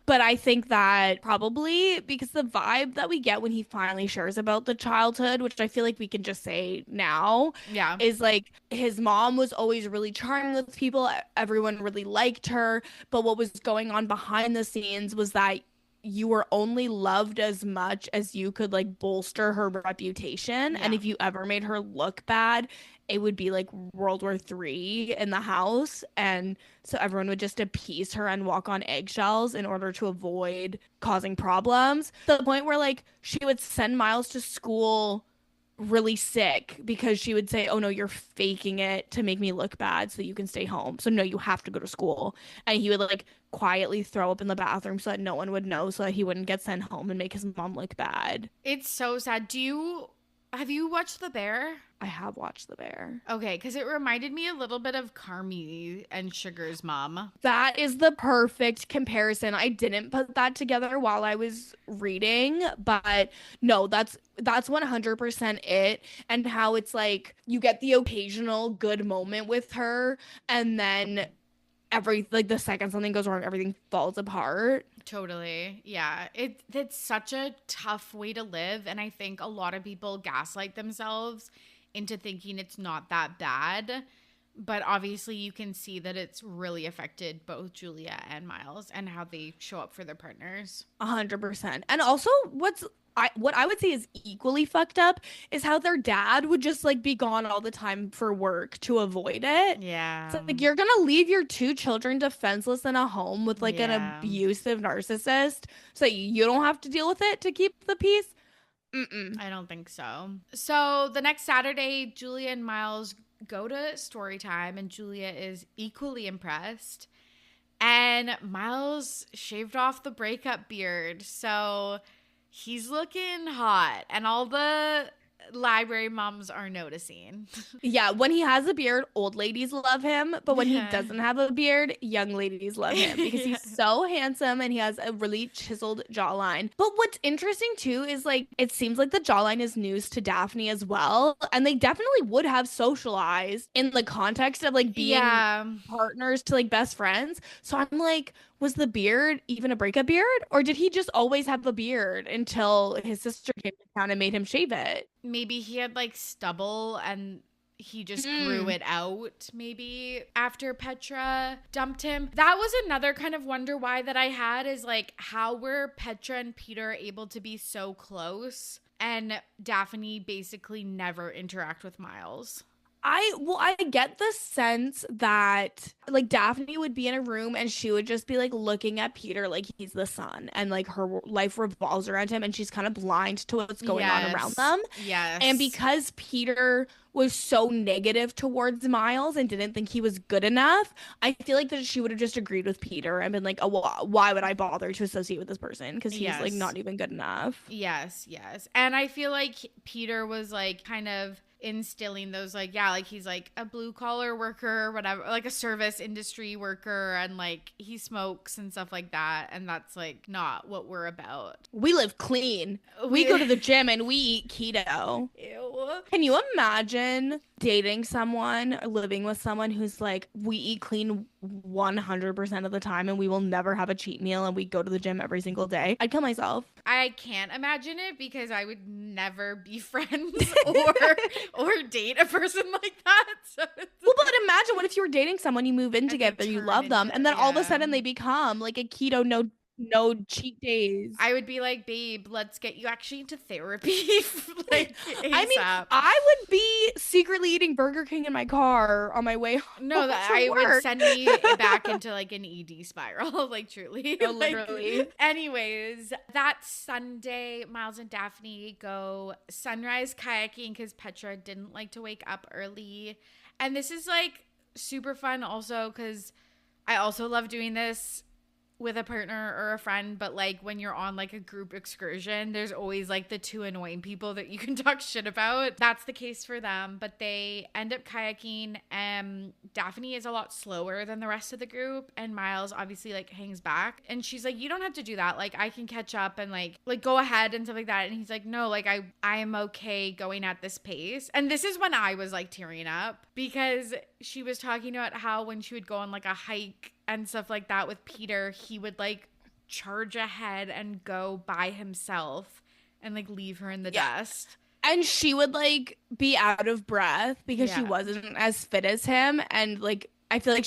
but I think that probably because the vibe that we get when he finally shares about the childhood, which I feel like we can just say now, Yeah. is like his mom was always really charming with people. Everyone really liked her. But what was going on behind the scenes was that you were only loved as much as you could like bolster her reputation. Yeah. And if you ever made her look bad, it would be like World War III in the house. And so everyone would just appease her and walk on eggshells in order to avoid causing problems. To the point where like she would send Miles to school really sick because she would say, "Oh no, you're faking it to make me look bad so that you can stay home. So no, you have to go to school." And he would like quietly throw up in the bathroom so that no one would know, so that he wouldn't get sent home and make his mom look bad. It's so sad. Have you watched The Bear? I have watched The Bear. Okay, because it reminded me a little bit of Carmi and Sugar's mom. That is the perfect comparison. I didn't put that together while I was reading, but no, that's 100% it. And how it's like you get the occasional good moment with her, and then the second something goes wrong, everything falls apart. Totally. Yeah. It's such a tough way to live. And I think a lot of people gaslight themselves into thinking it's not that bad. But obviously you can see that it's really affected both Julia and Miles and how they show up for their partners. 100%. And also what I would say is equally fucked up is how their dad would just like be gone all the time for work to avoid it. Yeah. So like you're gonna leave your two children defenseless in a home with like an abusive narcissist so you don't have to deal with it to keep the peace. I don't think so. So the next Saturday, Julia and Miles go to story time, and Julia is equally impressed. And Miles shaved off the breakup beard, so he's looking hot, and all the library moms are noticing. Yeah, when he has a beard, old ladies love him, but when he doesn't have a beard, young ladies love him because he's so handsome and he has a really chiseled jawline. But what's interesting too is like it seems like the jawline is news to Daphne as well, and they definitely would have socialized in the context of like being partners to like best friends. So I'm like, was the beard even a breakup beard, or did he just always have a beard until his sister came to town and made him shave it? Maybe he had like stubble and he just grew it out maybe after Petra dumped him. That was another kind of wonder why that I had, is like, how were Petra and Peter able to be so close and Daphne basically never interact with Miles? I get the sense that like Daphne would be in a room and she would just be like looking at Peter like he's the sun, and like her life revolves around him and she's kind of blind to what's going on around them. Yes. And because Peter was so negative towards Miles and didn't think he was good enough, I feel like that she would have just agreed with Peter and been like, "Oh, well, why would I bother to associate with this person? Because he's like not even good enough." Yes. And I feel like Peter was like kind of instilling those like he's like a blue collar worker or whatever, like a service industry worker, and like he smokes and stuff like that, and that's like not what we're about. We live clean. We go to the gym and we eat keto. Ew. Can you imagine dating someone or living with someone who's like, we eat clean 100% of the time and we will never have a cheat meal and we go to the gym every single day? I'd kill myself. I can't imagine it because I would never be friends or date a person like that. So well, but imagine, what if you were dating someone, you move in together, you love them, and then all of a sudden they become like a keto no cheat days. I would be like, babe, let's get you actually into therapy. Like, ASAP. I mean, I would be secretly eating Burger King in my car on my way home. No, that I would send me back into like an ED spiral, like truly. No, literally. Anyways, that Sunday, Miles and Daphne go sunrise kayaking because Petra didn't like to wake up early. And this is like super fun also because I also love doing this with a partner or a friend, but like when you're on like a group excursion, there's always like the two annoying people that you can talk shit about. That's the case for them, but they end up kayaking. Daphne is a lot slower than the rest of the group, and Miles obviously like hangs back, and she's like, you don't have to do that, like I can catch up and like go ahead and stuff like that. And he's like, no, like I am okay going at this pace. And this is when I was like tearing up, because she was talking about how when she would go on like a hike and stuff like that with Peter, he would like charge ahead and go by himself and like leave her in the dust. And she would like be out of breath because she wasn't as fit as him. And like, I feel like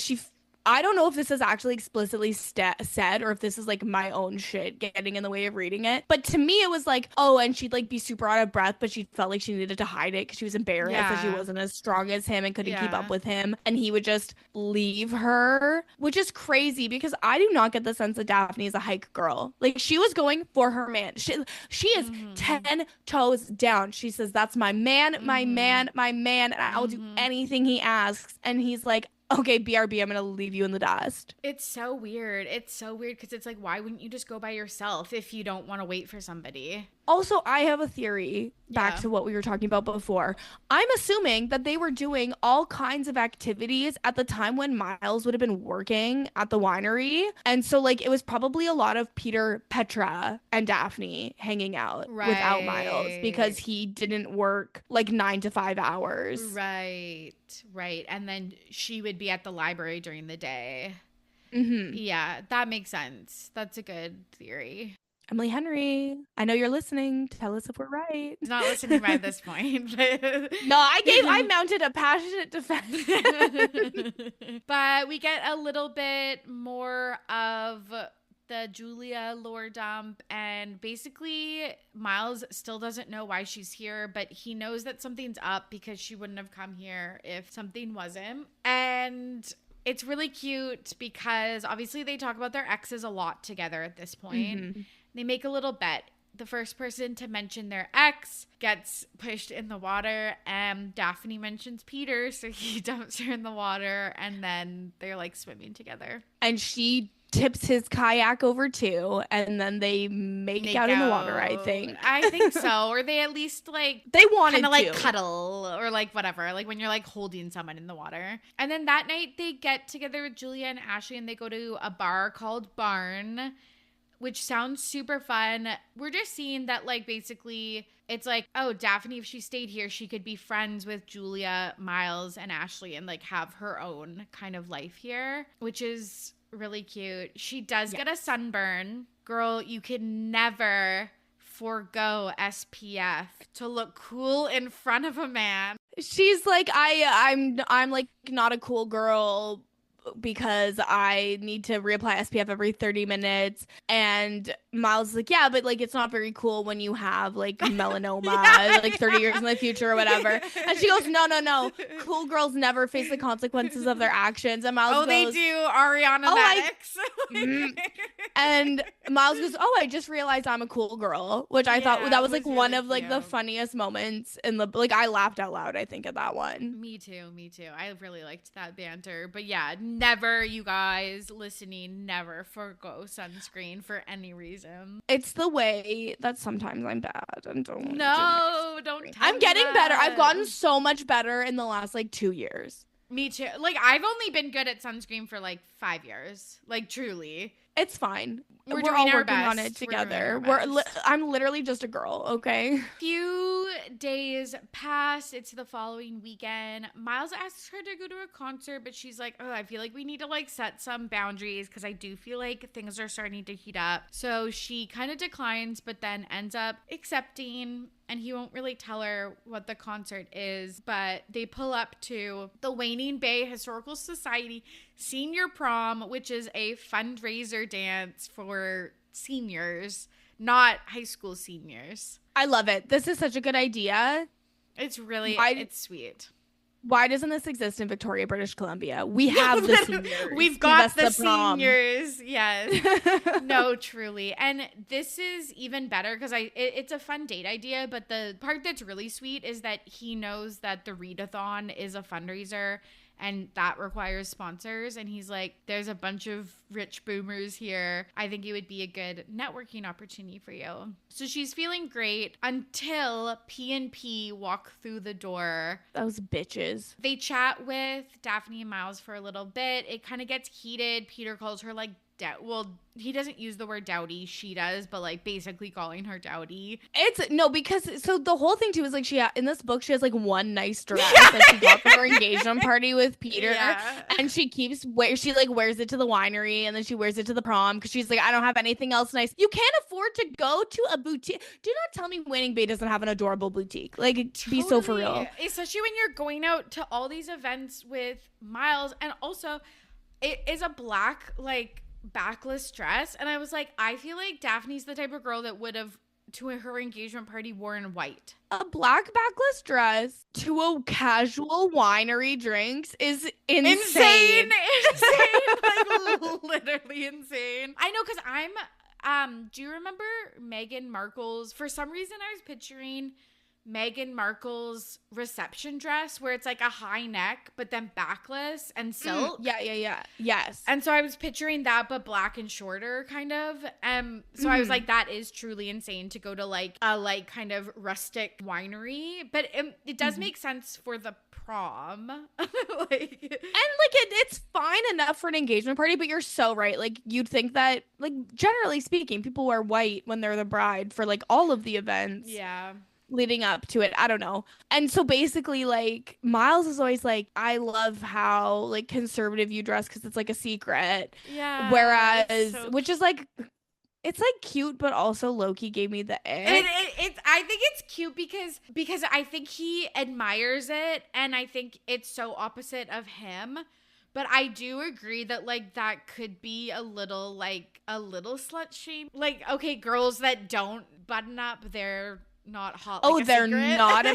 I don't know if this is actually explicitly said or if this is like my own shit getting in the way of reading it. But to me, it was like, oh, and she'd like be super out of breath, but she felt like she needed to hide it because she was embarrassed that she wasn't as strong as him and couldn't keep up with him. And he would just leave her, which is crazy because I do not get the sense that Daphne is a hike girl. Like, she was going for her man. She is 10 toes down. She says, that's my man, my man, my man. And I'll do anything he asks. And he's like, okay, BRB, I'm going to leave you in the dust. It's so weird. It's so weird because it's like, why wouldn't you just go by yourself if you don't want to wait for somebody? Also, I have a theory back to what we were talking about before. I'm assuming that they were doing all kinds of activities at the time when Miles would have been working at the winery. And so, like, it was probably a lot of Peter, Petra, and Daphne hanging out without Miles because he didn't work like 9 to 5 hours. Right. And then she would be at the library during the day. Yeah, that makes sense. That's a good theory. Emily Henry, I know you're listening. Tell us if we're right. He's not listening by this point. No, I mounted a passionate defense. But we get a little bit more of the Julia lore dump, and basically Miles still doesn't know why she's here, but he knows that something's up because she wouldn't have come here if something wasn't. And it's really cute because obviously they talk about their exes a lot together at this point. They make a little bet. The first person to mention their ex gets pushed in the water, and Daphne mentions Peter, so he dumps her in the water, and then they're like swimming together. And she tips his kayak over too, and then they make out in the water, I think. I think so. Or they at least like they wanted to like cuddle or like whatever, like when you're like holding someone in the water. And then that night they get together with Julia and Ashley, and they go to a bar called Barn, which sounds super fun. We're just seeing that, like, basically it's like, oh, Daphne, if she stayed here, she could be friends with Julia, Miles, and Ashley and like have her own kind of life here, which is really cute. She does get a sunburn. Girl, you can never forego SPF to look cool in front of a man. She's like, I'm like not a cool girl because I need to reapply SPF every 30 minutes. And Miles is like, yeah, but like it's not very cool when you have like melanoma like 30 years in the future or whatever. And she goes, no, cool girls never face the consequences of their actions. And Miles goes, they do. Ariana Maddox. And Miles goes, oh, I just realized I'm a cool girl, which I thought that was like really one of like the funniest moments in the, like, I laughed out loud, I think, at that one. Me too. I really liked that banter. But yeah, never, you guys listening, never forgo sunscreen for any reason. It's the way that sometimes I'm bad and don't. No, don't. I'm getting better. I've gotten so much better in the last like 2 years. Me too. Like, I've only been good at sunscreen for like 5 years. Like, truly. It's fine. We're all working best. On it together. I'm literally just a girl, okay? Few days pass. It's the following weekend. Miles asks her to go to a concert, but she's like, oh, I feel like we need to like set some boundaries because I do feel like things are starting to heat up. So she kind of declines, but then ends up accepting. And he won't really tell her what the concert is, but they pull up to the Waning Bay Historical Society Senior Prom, which is a fundraiser dance for seniors, not high school seniors. I love it. This is such a good idea. It's really, it's sweet. Why doesn't this exist in Victoria, British Columbia? We have the seniors. We've got the seniors. Yes. No, truly. And this is even better because it's a fun date idea. But the part that's really sweet is that he knows that the readathon is a fundraiser. and that requires sponsors. And he's like, there's a bunch of rich boomers here. I think it would be a good networking opportunity for you. So she's feeling great until P&P walk through the door. Those bitches. They chat with Daphne and Miles for a little bit. It kind of gets heated. Peter calls her like, well, he doesn't use the word dowdy, she does, but like basically calling her dowdy. It's no, because so the whole thing too is like in this book she has like one nice dress that she got for her engagement party with Peter, and she wears it to the winery, and then she wears it to the prom because she's like, I don't have anything else nice. You can't afford to go to a boutique. Do not tell me Waning Bay doesn't have an adorable boutique. Like, totally. Be so for real, especially when you're going out to all these events with Miles, and also it is a black like backless dress, and I was like, I feel like Daphne's the type of girl that would have to her engagement party worn white. A black backless dress to a casual winery drinks is insane. Like literally insane. I know, because do you remember Meghan Markle's, for some reason I was picturing Meghan Markle's reception dress where it's like a high neck but then backless and silk. Yeah. Yes. And so I was picturing that but black and shorter kind of. So I was like, that is truly insane to go to like a like kind of rustic winery, but it does make sense for the prom. It's fine enough for an engagement party, but you're so right. Like, you'd think that, like, generally speaking, people wear white when they're the bride for like all of the events. Yeah. Leading up to it. I don't know. And so basically, like, Miles is always like, I love how like conservative you dress because it's like a secret. Yeah. Whereas, so which is like, it's like cute, but also Loki gave me the ick. I think it's cute because I think he admires it, and I think it's so opposite of him. But I do agree that like that could be a little slut shame. Like, okay, girls that don't button up, they're not hot. Like they're secret. Not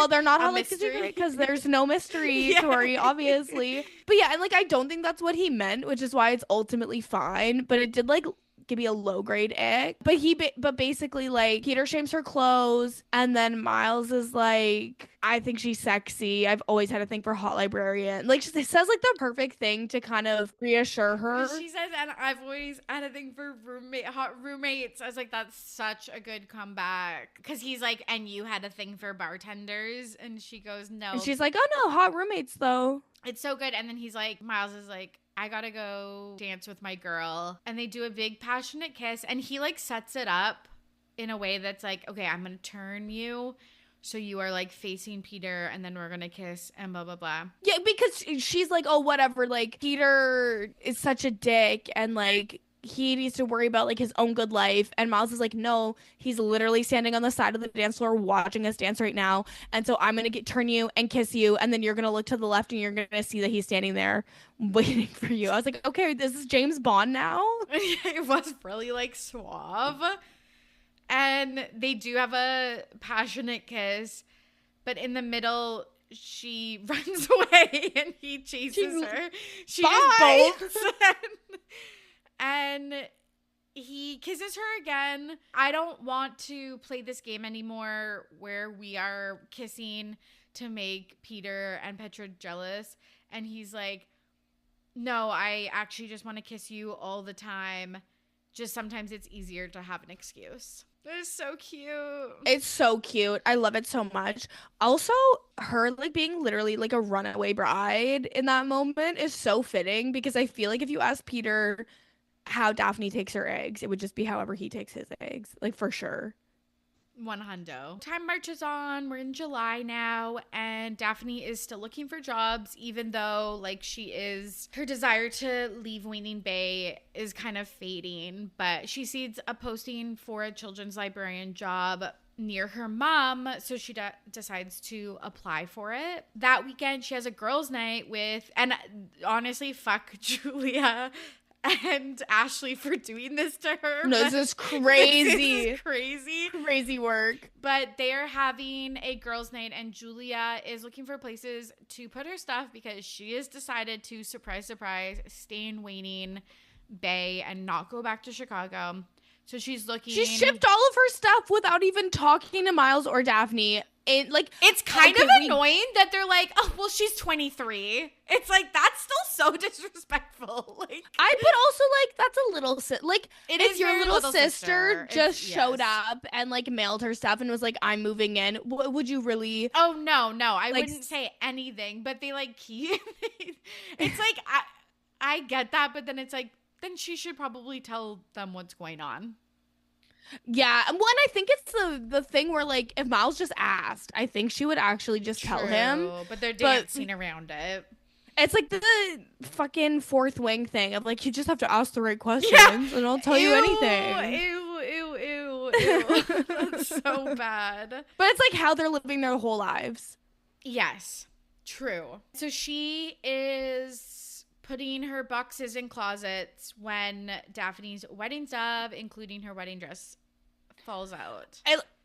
they're not hot like a secret because there's no mystery, Tori, obviously. But yeah, and like I don't think that's what he meant, which is why it's ultimately fine. But it did like give me a low grade ick. But basically like Peter shames her clothes, and then Miles is like, I think she's sexy. I've always had a thing for hot librarian. Like, she says like the perfect thing to kind of reassure her. She says, and I've always had a thing for hot roommates. I was like, that's such a good comeback. Because he's like, and you had a thing for bartenders, and she goes, no. And she's like, oh no, hot roommates though. It's so good. And then he's like, Miles is like, I gotta go dance with my girl. And they do a big passionate kiss, and he like sets it up in a way that's like, okay, I'm gonna turn you so you are like facing Peter, and then we're gonna kiss and blah blah blah. Yeah, because she's like, oh whatever, like Peter is such a dick, and like he needs to worry about like his own good life. And Miles is like, no, he's literally standing on the side of the dance floor watching us dance right now, and so I'm gonna turn you and kiss you, and then you're gonna look to the left and you're gonna see that he's standing there waiting for you. I was like, okay, this is James Bond now. It was really like suave. And they do have a passionate kiss, but in the middle she runs away and he chases her. She just bolts. And he kisses her again. I don't want to play this game anymore where we are kissing to make Peter and Petra jealous. And he's like, no, I actually just want to kiss you all the time. Just sometimes it's easier to have an excuse. It's so cute. It's so cute. I love it so much. Also, her like being literally like a runaway bride in that moment is so fitting, because I feel like if you ask Peter how Daphne takes her eggs, it would just be however he takes his eggs, like for sure. 100. Time marches on. We're in July now, and Daphne is still looking for jobs, even though like her desire to leave Waning Bay is kind of fading. But she sees a posting for a children's librarian job near her mom, so she decides to apply for it. That weekend, she has a girls' night with, and honestly, fuck Julia and Ashley for doing this to her. No, this is crazy. This is crazy. Crazy work. But they are having a girls' night, and Julia is looking for places to put her stuff because she has decided to, surprise, surprise, stay in Waning Bay and not go back to Chicago. So she's looking. She shipped all of her stuff without even talking to Miles or Daphne. in like it's kind okay, of annoying that they're like, oh, well, she's 23. It's like, that's still so disrespectful. Like, but also like that's a little like it if is your very little sister just showed yes. up and like mailed her stuff and was like, I'm moving in, would you really? Oh no, I like, wouldn't say anything, but they like keep it's like I get that, but then it's like, then she should probably tell them what's going on. Yeah, and one, I think it's the thing where like if Miles just asked, I think she would actually just tell him. But they're dancing around it. It's like the fucking fourth wing thing of like, you just have to ask the right questions and I'll tell you anything. Ew. That's so bad. But it's like how they're living their whole lives. Yes, true. So she is putting her boxes in closets when Daphne's wedding stuff, including her wedding dress, falls out.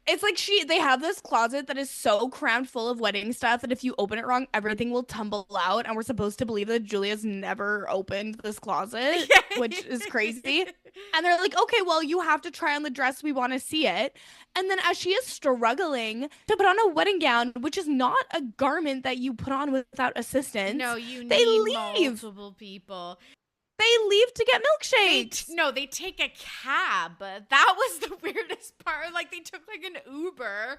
It's like they have this closet that is so crammed full of wedding stuff that if you open it wrong, everything will tumble out. And we're supposed to believe that Julia's never opened this closet, which is crazy. And they're like, okay, well, you have to try on the dress. We want to see it. And then as she is struggling to put on a wedding gown, which is not a garment that you put on without assistance. No, you need multiple people. They leave to get milkshakes. They take a cab. That was the weirdest part. Like, they took like an Uber.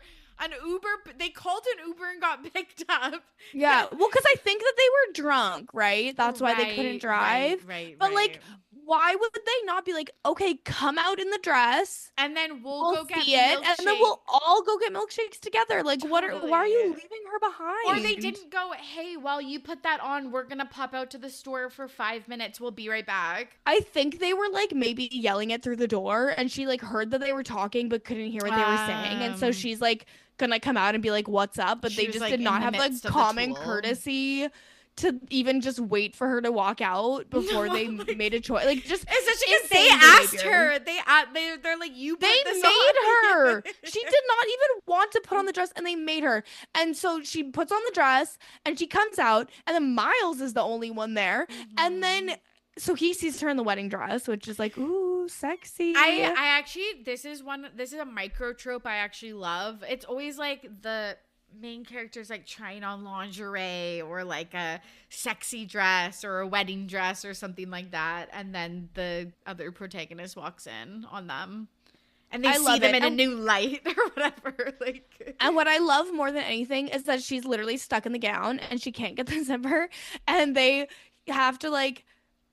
They called an Uber and got picked up. Yeah. Well, because I think that they were drunk, right? That's why they couldn't drive. Right. But like, why would they not be like, okay, come out in the dress and then we'll go get see it, and then we'll all go get milkshakes together? Like, why are you leaving her behind? Or they didn't go, hey, while you put that on, we're gonna pop out to the store for 5 minutes. We'll be right back. I think they were like maybe yelling it through the door, and she like heard that they were talking but couldn't hear what they were saying, and so she's like gonna come out and be like, what's up? But they just did not have the common courtey to even just wait for her to walk out before they made a choice. Like, just because they asked her. They're like, you put this made her. She did not even want to put on the dress, and they made her. And so she puts on the dress and she comes out, and then Miles is the only one there. And then so he sees her in the wedding dress, which is like, ooh, sexy. I actually, this is a micro trope I actually love. It's always like the main character's like trying on lingerie or like a sexy dress or a wedding dress or something like that, and then the other protagonist walks in on them and they see them in a new light or whatever. Like, and what I love more than anything is that she's literally stuck in the gown and she can't get the zipper, and they have to like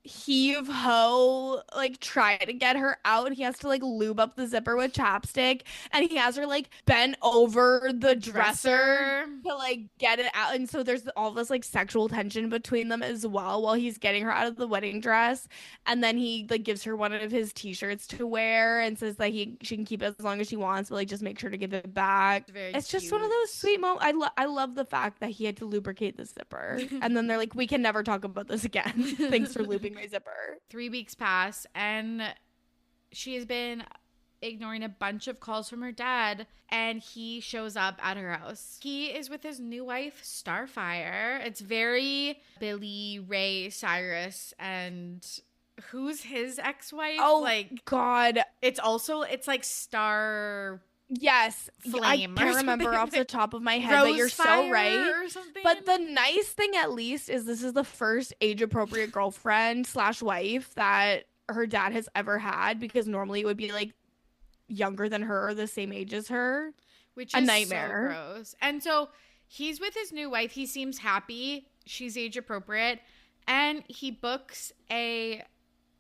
heave-ho, like try to get her out. He has to like lube up the zipper with chapstick, and he has her like bent over the dresser to like get it out, and so there's all this like sexual tension between them as well while he's getting her out of the wedding dress. And then he like gives her one of his t-shirts to wear and says that she can keep it as long as she wants, but like just make sure to give it back. It's just one of those sweet moments. I love the fact that he had to lubricate the zipper and then they're like, we can never talk about this again. Thanks for lubing my zipper. 3 weeks pass and she has been ignoring a bunch of calls from her dad, and he shows up at her house. He is with his new wife, Starfire. It's very Billy Ray Cyrus. And who's his ex-wife? Oh, like, God. It's like Star... Yes, Flame. I can't remember off the top of my head, Rose but you're so right. Or something. But the nice thing, at least, is this is the first age-appropriate girlfriend / wife that her dad has ever had, because normally it would be like younger than her or the same age as her, which is a nightmare. So gross. And so he's with his new wife. He seems happy. She's age-appropriate, and he books a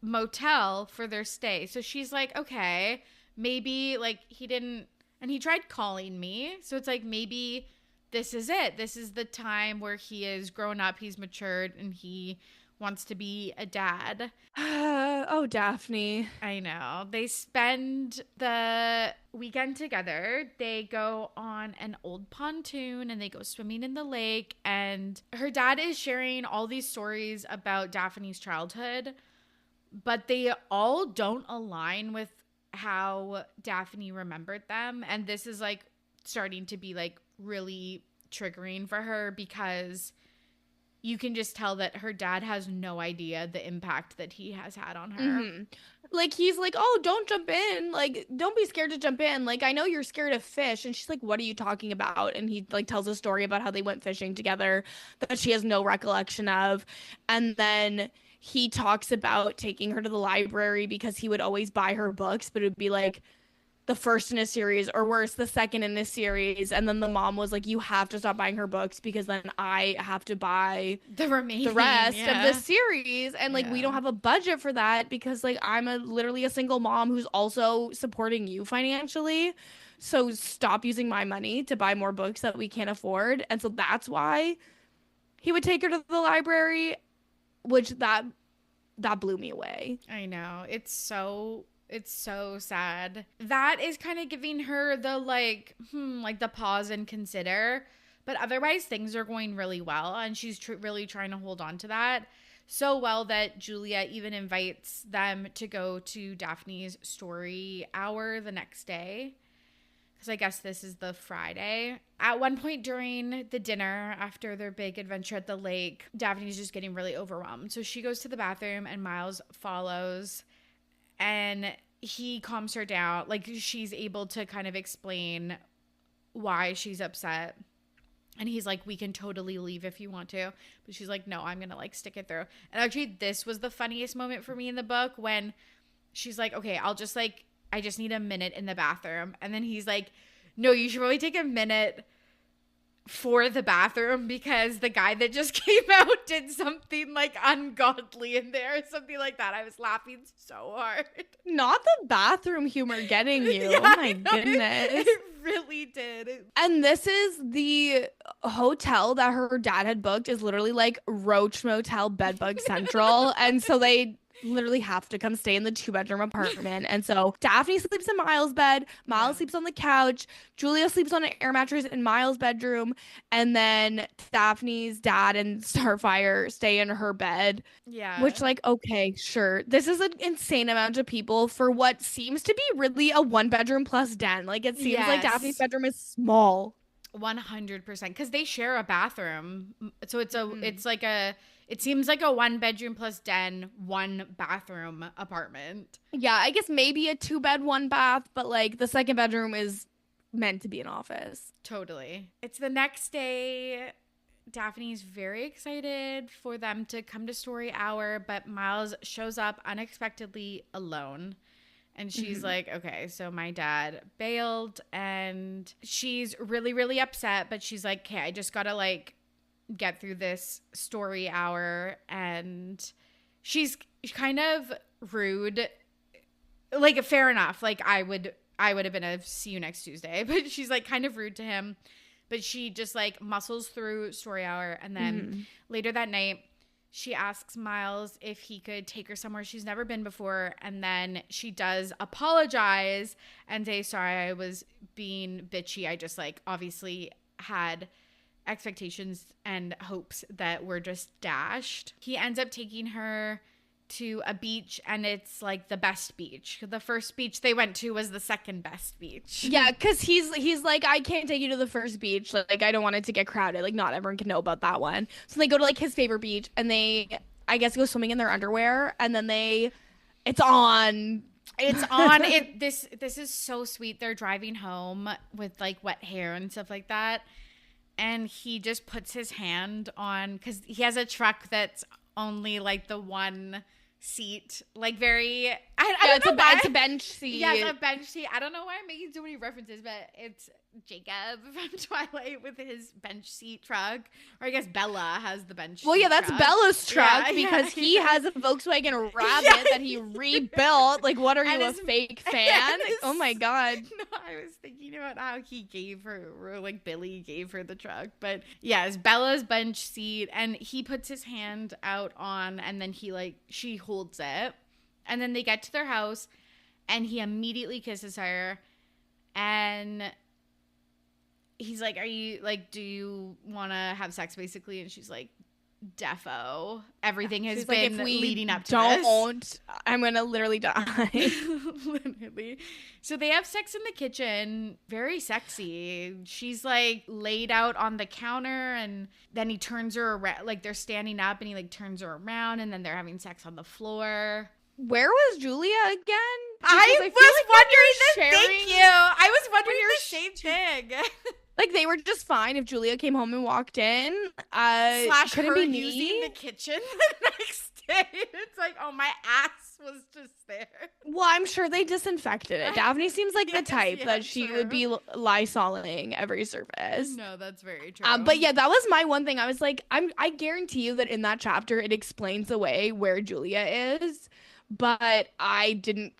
motel for their stay. So she's like, okay, maybe like he didn't. And he tried calling me. So it's like, maybe this is it. This is the time where he is grown up. He's matured and he wants to be a dad. Oh, Daphne. I know. They spend the weekend together. They go on an old pontoon and they go swimming in the lake. And her dad is sharing all these stories about Daphne's childhood, but they all don't align with how Daphne remembered them. And this is like starting to be like really triggering for her, because you can just tell that her dad has no idea the impact that he has had on her. Like, he's like, oh, don't jump in. Like, don't be scared to jump in. Like, I know you're scared of fish. And she's like, what are you talking about? And he, like, tells a story about how they went fishing together that she has no recollection of. And then he talks about taking her to the library because he would always buy her books, but it would be like, the first in a series, or worse, the second in a series. And then the mom was like, you have to stop buying her books because then I have to buy The remaining, the rest yeah. of the series. And like, we don't have a budget for that because like, I'm literally a single mom who's also supporting you financially. So stop using my money to buy more books that we can't afford. And so that's why he would take her to the library, which that blew me away. I know. It's so sad. That is kind of giving her the like the pause and consider. But otherwise things are going really well, and she's really trying to hold on to that so well that Julia even invites them to go to Daphne's story hour the next day. Because I guess this is the Friday. At one point during the dinner, after their big adventure at the lake, Daphne's just getting really overwhelmed. So she goes to the bathroom and Miles follows, and he calms her down. Like, she's able to kind of explain why she's upset. And he's like, we can totally leave if you want to. But she's like, no, I'm going to like stick it through. And actually, this was the funniest moment for me in the book when she's like, okay, I just need a minute in the bathroom. And then he's like, no, you should really take a minute for the bathroom because the guy that just came out did something like ungodly in there or something like that. I was laughing so hard. Not the bathroom humor getting you. Yeah, oh my goodness. It really did. And this is the hotel that her dad had booked, is literally like Roach Motel Bedbug Central. And so they literally have to come stay in the 2-bedroom apartment. And so Daphne sleeps in Miles' bed, Miles sleeps on the couch, Julia sleeps on an air mattress in Miles' bedroom, and then Daphne's dad and Starfire stay in her bed. Yeah. Which, like, okay, sure. This is an insane amount of people for what seems to be really a 1-bedroom plus den. Like, it seems like Daphne's bedroom is small. 100%, because they share a bathroom. So it seems like a 1-bedroom plus den, 1-bathroom apartment. Yeah, I guess maybe a 2-bed, 1-bath, but like the second bedroom is meant to be an office. Totally. It's the next day. Daphne's very excited for them to come to story hour, but Miles shows up unexpectedly alone. And she's like, okay, so my dad bailed, and she's really, really upset, but she's like, okay, I just gotta like get through this story hour. And she's kind of rude. Like, fair enough. Like, I would have been a see you next Tuesday, but she's like kind of rude to him. But she just like muscles through story hour. And then later that night, she asks Miles if he could take her somewhere she's never been before. And then she does apologize and say, sorry, I was being bitchy. I just like obviously had expectations and hopes that were just dashed. He ends up taking her to a beach, and it's like the best beach. The first beach they went to was the second best beach. Yeah, because he's like, I can't take you to the first beach. Like, I don't want it to get crowded. Like, not everyone can know about that one. So they go to like his favorite beach, and they, I guess, go swimming in their underwear, and then it's on. This is so sweet. They're driving home with like wet hair and stuff like that, and he just puts his hand on, because he has a truck that's only like the one seat, like very it's a bench seat. Yeah, it's a bench seat. I don't know why I'm making so many references, but it's Jacob from Twilight with his bench seat truck, or I guess Bella has the bench. Well, seat yeah, that's truck. Bella's truck, because he yeah. has a Volkswagen Rabbit that he rebuilt. Like, what are you, a fake fan? Oh my god. No, I was thinking about how he gave her, or like Billy gave her the truck, but yeah, it's Bella's bench seat, and he puts his hand out on, and then she holds it, and then they get to their house, and he immediately kisses her, and he's like, are you like, do you want to have sex basically? And she's like, defo. Everything has been like, leading up to this. I'm gonna literally die. Literally. So they have sex in the kitchen. Very sexy. She's like laid out on the counter, and then he turns her around. Like, they're standing up, and he like turns her around, and then they're having sex on the floor. Where was Julia again? I was wondering this. Thank you. I was wondering the same thing. Like, they were just fine if Julia came home and walked in. Slash couldn't her be using me. the kitchen the next day. It's like, oh, my ass was just there. Well, I'm sure they disinfected it. Daphne seems like the type that she would be Lysoling every surface. No, that's very true. But yeah, that was my one thing. I was like, I guarantee you that in that chapter it explains away where Julia is, but I didn't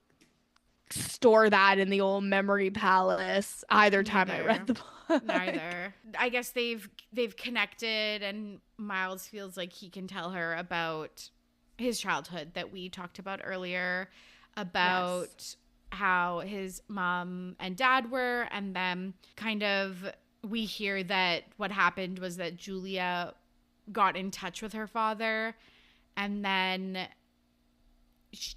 store that in the old memory palace either time I read the book. Neither. I guess they've connected, and Miles feels like he can tell her about his childhood that we talked about earlier, about how his mom and dad were, and then kind of we hear that what happened was that Julia got in touch with her father, and then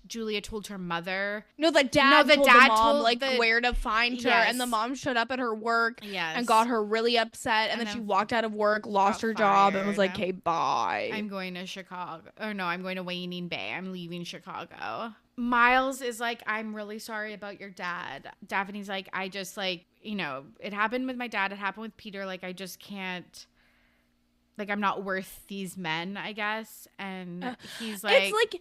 Julia told her mother. No, the dad told the mom where to find her, and the mom showed up at her work and got her really upset, and then she walked out of work, lost her job, and was like, "Okay, bye. I'm going to Chicago. Or no, I'm going to Wayne Bay. I'm leaving Chicago." Miles is like, "I'm really sorry about your dad." Daphne's like, "I just like, it happened with my dad. It happened with Peter. Like, I just can't. Like, I'm not worth these men, I guess." And he's like, "It's like."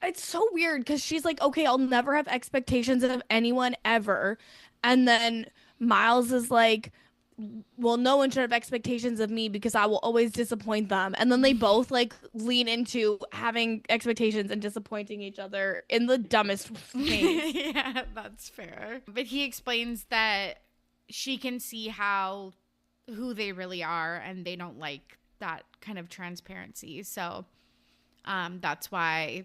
It's so weird because she's like, okay, I'll never have expectations of anyone ever. And then Miles is like, well, no one should have expectations of me because I will always disappoint them. And then they both like lean into having expectations and disappointing each other in the dumbest ways. Yeah, that's fair. But he explains that she can see who they really are, and they don't like that kind of transparency. So that's why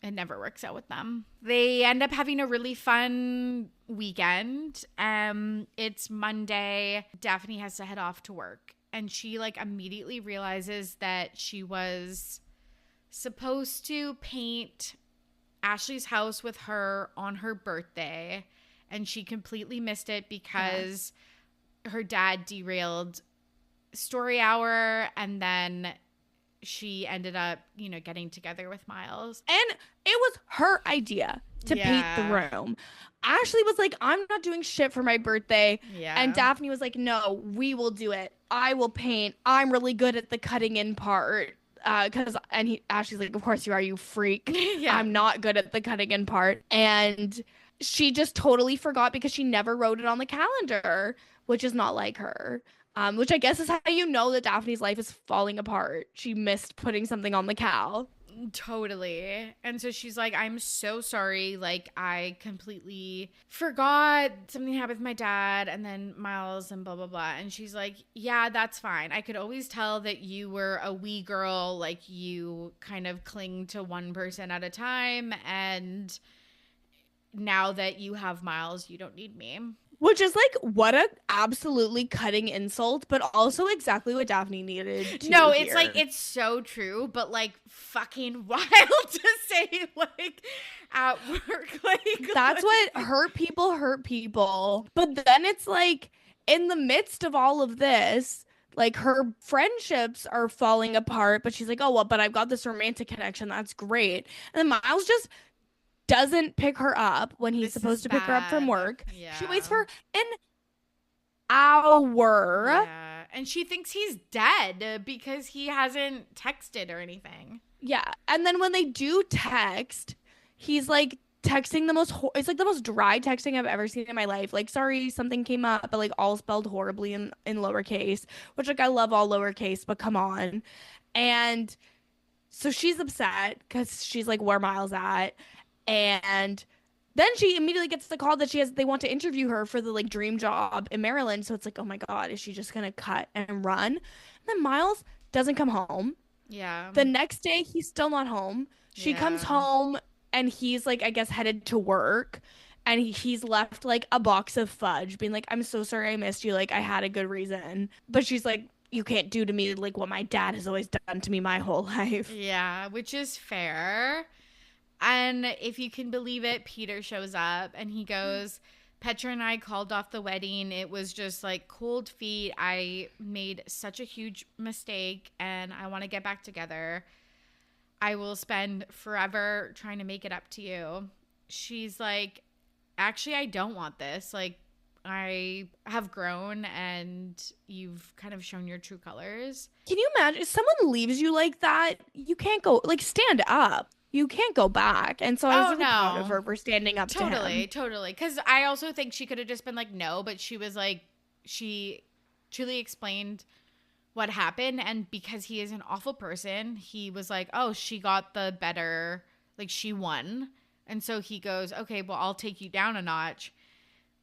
it never works out with them. They end up having a really fun weekend. It's Monday. Daphne has to head off to work, and she like immediately realizes that she was supposed to paint Ashley's house with her on her birthday, and she completely missed it because her dad derailed story hour, and then she ended up, getting together with Miles. And it was her idea to paint the room. Ashley was like, I'm not doing shit for my birthday. Yeah. And Daphne was like, no, we will do it. I will paint. I'm really good at the cutting in part. Ashley's like, of course you are, you freak. Yeah. I'm not good at the cutting in part. And she just totally forgot because she never wrote it on the calendar, which is not like her. Which I guess is how you know that Daphne's life is falling apart. She missed putting something on the cal. Totally. And so she's like, I'm so sorry. Like, I completely forgot something happened with my dad and then Miles and blah, blah, blah. And she's like, yeah, that's fine. I could always tell that you were a wee girl. Like, you kind of cling to one person at a time. And now that you have Miles, you don't need me. Which is like, what a absolutely cutting insult, but also exactly what Daphne needed to No, hear. it's like, it's so true, but like fucking wild to say like at work. Like, that's what hurt people. But then it's like, in the midst of all of this, like her friendships are falling apart, but she's like, oh, well, but I've got this romantic connection. That's great. And then Miles just doesn't pick her up when he's supposed to pick her up from work. Yeah. She waits for an hour. Yeah. And she thinks he's dead because he hasn't texted or anything. Yeah. And then when they do text, he's like texting it's like the most dry texting I've ever seen in my life. Like, sorry, something came up, but like all spelled horribly in lowercase, which like I love all lowercase, but come on. And so she's upset because she's like, where Miles at? And then she immediately gets the call that they want to interview her for the like dream job in Maryland. So it's like, oh my God, is she just going to cut and run? And then Miles doesn't come home. Yeah. The next day, he's still not home. She comes home and he's like, I guess, headed to work. And he's left like a box of fudge being like, I'm so sorry I missed you. Like, I had a good reason. But she's like, you can't do to me like what my dad has always done to me my whole life. Yeah, which is fair. And if you can believe it, Peter shows up and he goes, Petra and I called off the wedding. It was just like cold feet. I made such a huge mistake and I want to get back together. I will spend forever trying to make it up to you. She's like, actually, I don't want this. Like, I have grown and you've kind of shown your true colors. Can you imagine if someone leaves you like that? You can't go, like, stand up. You can't go back. And so I was really proud of her for standing up to him. Totally. Because I also think she could have just been like, no, but she was like, she truly explained what happened. And because he is an awful person, he was like, oh, she got the better, like she won. And so he goes, okay, well, I'll take you down a notch.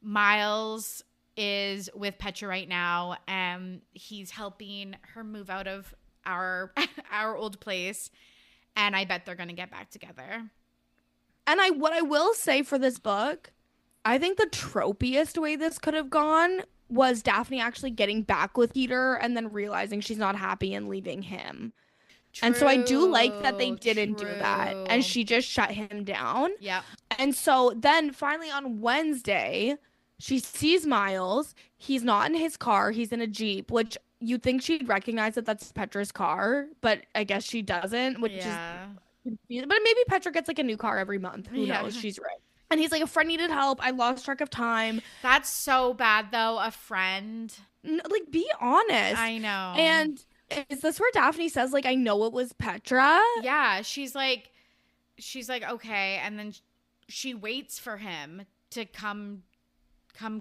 Miles is with Petra right now, and he's helping her move out of our old place. And I bet they're going to get back together. And what I will say for this book, I think the tropiest way this could have gone was Daphne actually getting back with Peter and then realizing she's not happy and leaving him. And so I do like that they didn't do that. And she just shut him down. Yeah. And so then finally on Wednesday, she sees Miles. He's not in his car. He's in a Jeep, which you'd think she'd recognize that that's Petra's car. But I guess she doesn't, which is confusing. But maybe Petra gets like a new car every month. Who knows? She's right. And he's like, a friend needed help. I lost track of time. That's so bad, though. A friend. Like, be honest. I know. And is this where Daphne says, like, I know it was Petra? Yeah. She's like, okay. And then she waits for him to come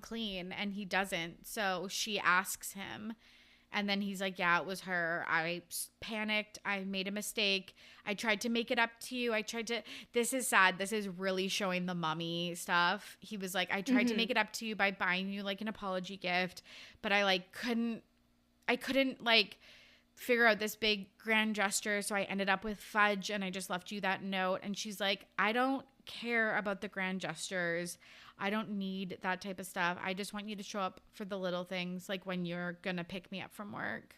clean, and he doesn't. So she asks him. And then he's like, yeah, it was her. I panicked. I made a mistake. I tried to make it up to you. This is sad. This is really showing the mommy stuff. He was like, I tried to make it up to you by buying you like an apology gift, but I couldn't like figure out this big grand gesture. So I ended up with fudge and I just left you that note. And she's like, I don't care about the grand gestures. I don't need that type of stuff. I just want you to show up for the little things, like when you're going to pick me up from work.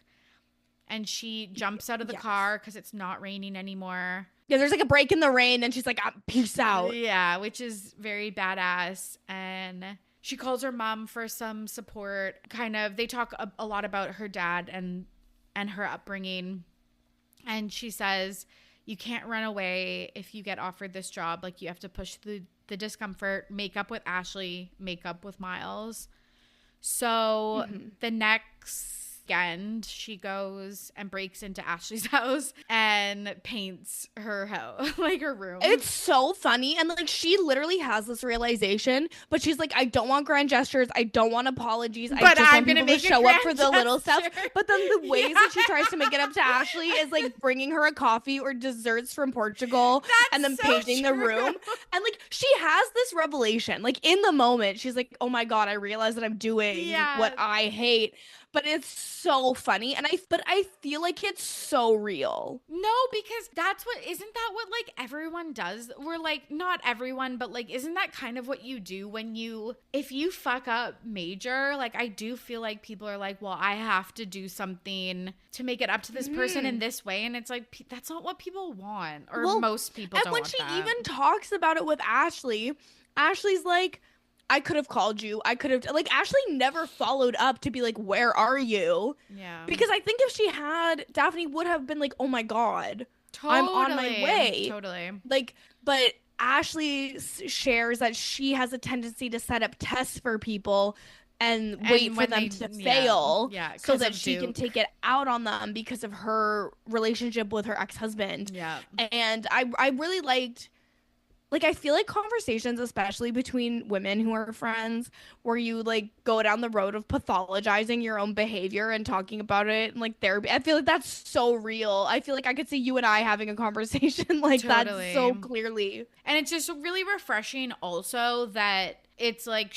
And she jumps out of the car because it's not raining anymore. Yeah, there's like a break in the rain and she's like, peace out. Yeah, which is very badass. And she calls her mom for some support. Kind of, they talk a lot about her dad and her upbringing. And she says, you can't run away if you get offered this job. Like, you have to push through the discomfort, make up with Ashley, make up with Miles. So the next weekend, she goes and breaks into Ashley's house and paints her house, like her room. It's so funny. And like, she literally has this realization, but she's like, I don't want grand gestures. I don't want apologies. But I just I'm want people gonna to show up for the little stuff. But then the ways that she tries to make it up to Ashley is like bringing her a coffee or desserts from Portugal. And then so painting the room. And like, she has this revelation, like in the moment, she's like, oh my God, I realize that I'm doing what I hate. But it's so funny. And I feel like it's so real. No, because isn't that what like everyone does? We're like, not everyone, but like, isn't that kind of what you do if you fuck up major? Like, I do feel like people are like, well, I have to do something to make it up to this person in this way. And it's like, that's not what people want. Or most people don't want that. And when she even talks about it with Ashley, Ashley's like, I could have called you. I could have, like, Ashley never followed up to be like, where are you? Yeah. Because I think if she had, Daphne would have been like, oh my God, I'm on my way. Totally. Like, but Ashley shares that she has a tendency to set up tests for people and wait for them to fail so that she can take it out on them because of her relationship with her ex-husband. Yeah. And I really liked, like, I feel like conversations, especially between women who are friends, where you, like, go down the road of pathologizing your own behavior and talking about it and, like, therapy. I feel like that's so real. I feel like I could see you and I having a conversation like that so clearly. And it's just really refreshing also that it's like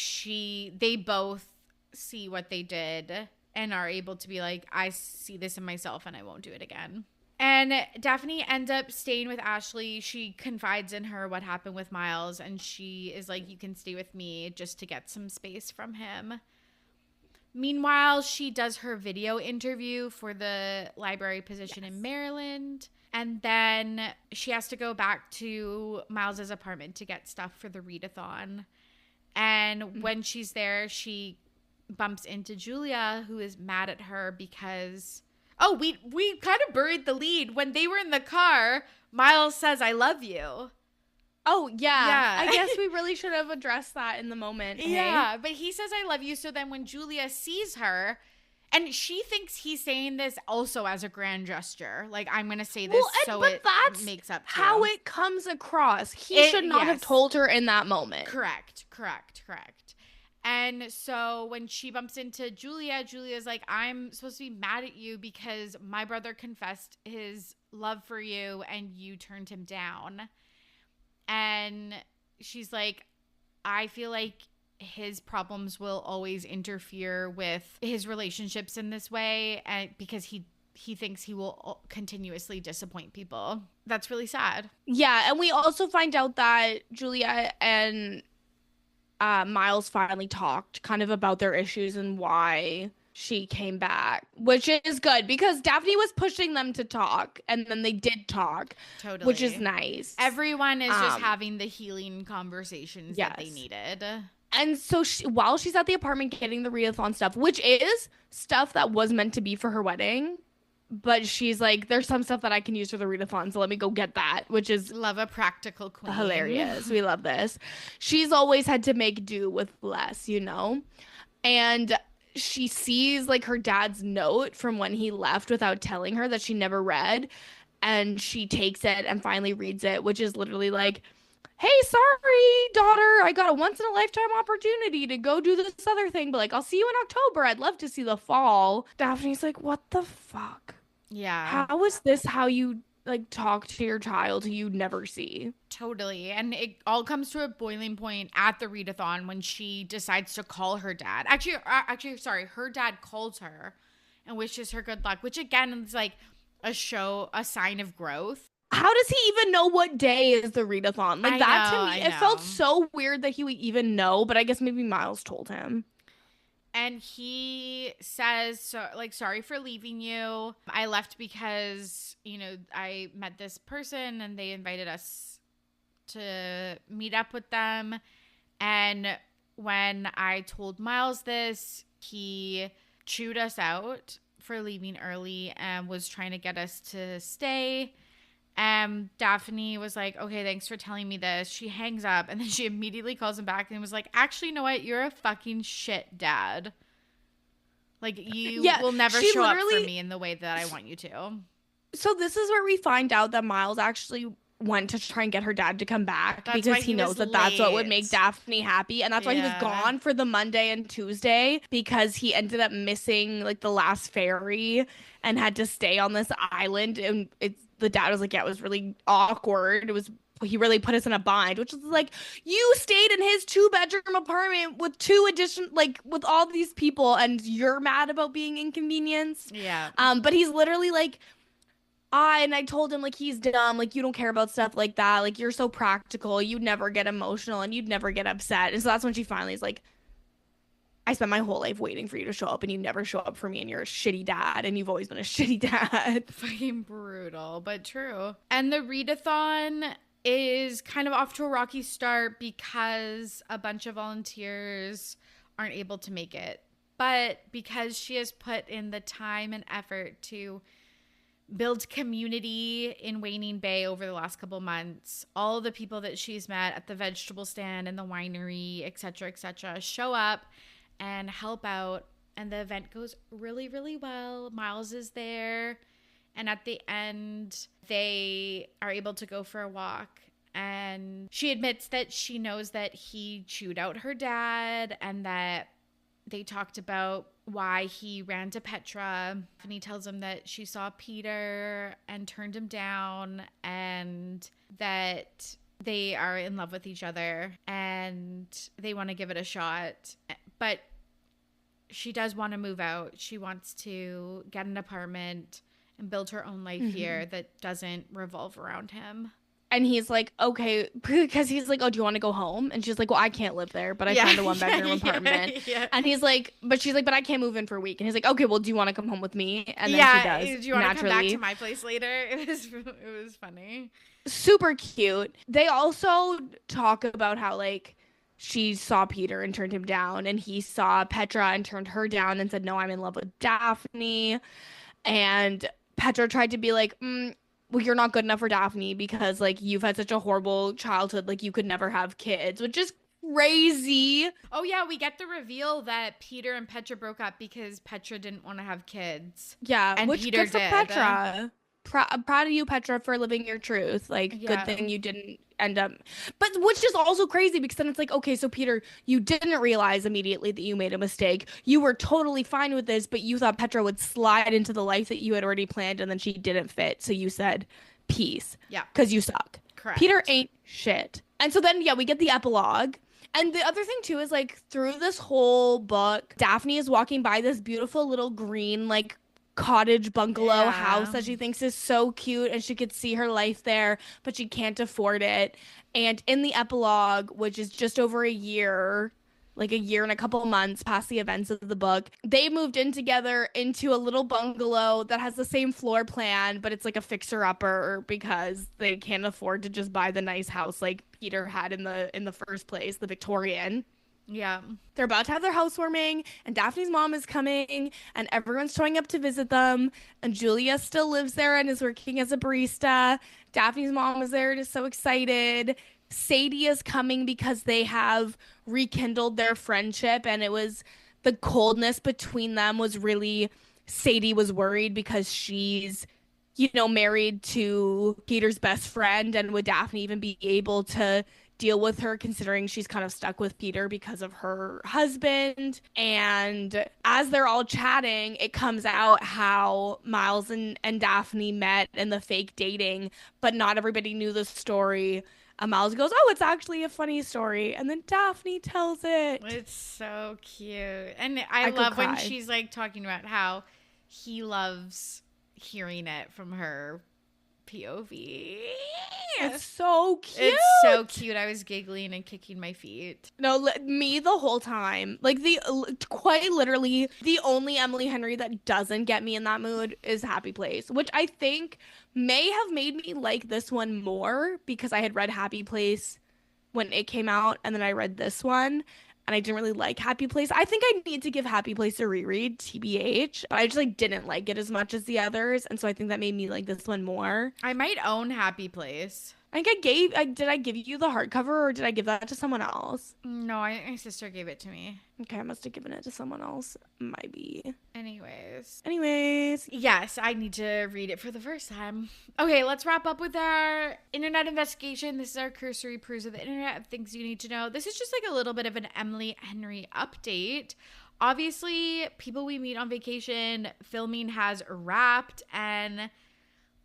they both see what they did and are able to be like, I see this in myself and I won't do it again. And Daphne ends up staying with Ashley. She confides in her what happened with Miles. And she is like, you can stay with me just to get some space from him. Meanwhile, she does her video interview for the library position in Maryland. And then she has to go back to Miles's apartment to get stuff for the readathon. And when she's there, she bumps into Julia, who is mad at her because... Oh, we kind of buried the lead. When they were in the car, Miles says, I love you. Oh, yeah. Yeah. I guess we really should have addressed that in the moment. Yeah, but he says, I love you. So then when Julia sees her, and she thinks he's saying this also as a grand gesture. Like, I'm going to say this but it makes up to how it comes across. He should not have told her in that moment. Correct. And so when she bumps into Julia, Julia's like, I'm supposed to be mad at you because my brother confessed his love for you and you turned him down. And she's like, I feel like his problems will always interfere with his relationships in this way, and because he thinks he will continuously disappoint people. That's really sad. Yeah, and we also find out that Julia and Miles finally talked kind of about their issues and why she came back, which is good because Daphne was pushing them to talk, and then they did talk. Totally. Which is nice. Everyone is just having the healing conversations that they needed. And so while she's at the apartment getting the readathon stuff, which is stuff that was meant to be for her wedding, but she's like, there's some stuff that I can use for the readathon, so let me go get that, which is... Love a practical queen. Hilarious. We love this. She's always had to make do with less, you know? And she sees, like, her dad's note from when he left without telling her that she never read, and she takes it and finally reads it, which is literally like... Hey, sorry, daughter, I got a once-in-a-lifetime opportunity to go do this other thing, but, like, I'll see you in October. I'd love to see the fall. Daphne's like, what the fuck? Yeah. How is this how you, like, talk to your child who you never see? Totally. And it all comes to a boiling point at the readathon when she decides to call her dad. Actually, sorry, her dad calls her and wishes her good luck, which, again, is, like, a sign of growth. How does he even know what day is the readathon? Like, to me, it felt so weird that he would even know, but I guess maybe Miles told him. And he says, sorry for leaving you. I left because, I met this person and they invited us to meet up with them. And when I told Miles this, he chewed us out for leaving early and was trying to get us to stay. Daphne was like, okay, thanks for telling me this. She hangs up and then she immediately calls him back and was like, actually, you know what? You're a fucking shit dad. Like, you will never show up for me in the way that I want you to. So this is where we find out that Miles actually went to try and get her dad to come back because he knows that that's what would make Daphne happy. And that's why he was gone for the Monday and Tuesday, because he ended up missing, like, the last ferry and had to stay on this island. And the dad was like, yeah, it was really awkward. He really put us in a bind, which is like, you stayed in his 2-bedroom apartment with with all these people and you're mad about being inconvenienced. Yeah. But he's literally like, and I told him, like, he's dumb. Like, you don't care about stuff like that. Like, you're so practical. You'd never get emotional and you'd never get upset. And so that's when she finally is like, I spent my whole life waiting for you to show up and you never show up for me and you're a shitty dad and you've always been a shitty dad. Fucking brutal, but true. And the readathon is kind of off to a rocky start because a bunch of volunteers aren't able to make it. But because she has put in the time and effort to build community in Waning Bay over the last couple months, all the people that she's met at the vegetable stand and the winery, etc., show up and help out, and the event goes really, really well. Miles is there, and at the end they are able to go for a walk, and she admits that she knows that he chewed out her dad and that they talked about why he ran to Petra, and he tells him that she saw Peter and turned him down and that they are in love with each other and they want to give it a shot. But she does want to move out. She wants to get an apartment and build her own life here that doesn't revolve around him. And he's like, okay, because he's like, oh, do you want to go home? And she's like, well, I can't live there, but I found a 1-bedroom apartment. And he's like, but she's like, but I can't move in for a week. And he's like, okay, well, do you want to come home with me? And then she does. Do you want to come back to my place later? It was funny. Super cute. They also talk about how, like, she saw Peter and turned him down, and he saw Petra and turned her down and said, no, I'm in love with Daphne. And Petra tried to be like, well, you're not good enough for Daphne because like you've had such a horrible childhood, like you could never have kids, which is crazy. Oh yeah, we get the reveal that Peter and Petra broke up because Petra didn't want to have kids. Yeah, And which Peter good for did. Petra. I'm proud of you, Petra, for living your truth. Like, good Yeah. thing you didn't end up. But which is also crazy because then it's like, okay, so Peter, you didn't realize immediately that you made a mistake. You were totally fine with this, but you thought Petra would slide into the life that you had already planned, and then she didn't fit. So you said, peace. Yeah. Because you suck. Correct. Peter ain't shit. And so then, yeah, we get the epilogue. And the other thing too is like through this whole book, Daphne is walking by this beautiful little green like cottage bungalow house that she thinks is so cute and she could see her life there, but she can't afford it. And in the epilogue, which is just over a year, like a year and a couple months past the events of the book, they moved in together into a little bungalow that has the same floor plan, but it's like a fixer-upper because they can't afford to just buy the nice house like Peter had in the first place, the Victorian. Yeah. They're about to have their housewarming, and Daphne's mom is coming, and everyone's showing up to visit them, and Julia still lives there and is working as a barista. Daphne's mom is there and is so excited. Sadie is coming because they have rekindled their friendship, and it was the coldness between them was really, Sadie was worried because she's, you know, married to Peter's best friend, and would Daphne even be able to deal with her considering she's kind of stuck with Peter because of her husband. And as they're all chatting, it comes out how Miles and Daphne met in the fake dating, but not everybody knew the story. And Miles goes, oh, it's actually a funny story. And then Daphne tells it. It's so cute. And I love when she's like talking about how he loves hearing it from her POV. It's so cute. It's so cute. I was giggling and kicking my feet. No, me the whole time. Like quite literally the only Emily Henry that doesn't get me in that mood is Happy Place, which I think may have made me like this one more because I had read Happy Place when it came out and then I read this one. And I didn't really like Happy Place. I think I need to give Happy Place a reread, TBH. But I just like didn't like it as much as the others, and so I think that made me like this one more. I might own Happy Place. I think did I give you the hardcover or did I give that to someone else? No, my sister gave it to me. Okay, I must have given it to someone else. Might be. Anyways. Yes, I need to read it for the first time. Okay, let's wrap up with our internet investigation. This is our cursory peruse of the internet of things you need to know. This is just like a little bit of an Emily Henry update. Obviously, people we meet on vacation, filming has wrapped, and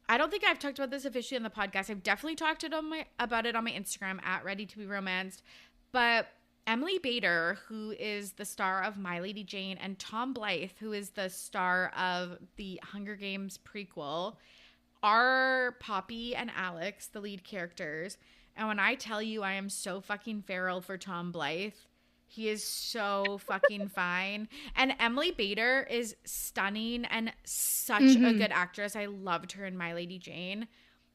I don't think I've talked about this officially on the podcast. I've definitely talked about it on my Instagram at Ready to Be Romanced. But Emily Bader, who is the star of My Lady Jane, and Tom Blythe, who is the star of the Hunger Games prequel, are Poppy and Alex, the lead characters. And when I tell you I am so fucking feral for Tom Blythe, he is so fucking fine. And Emily Bader is stunning and such a good actress. I loved her in My Lady Jane.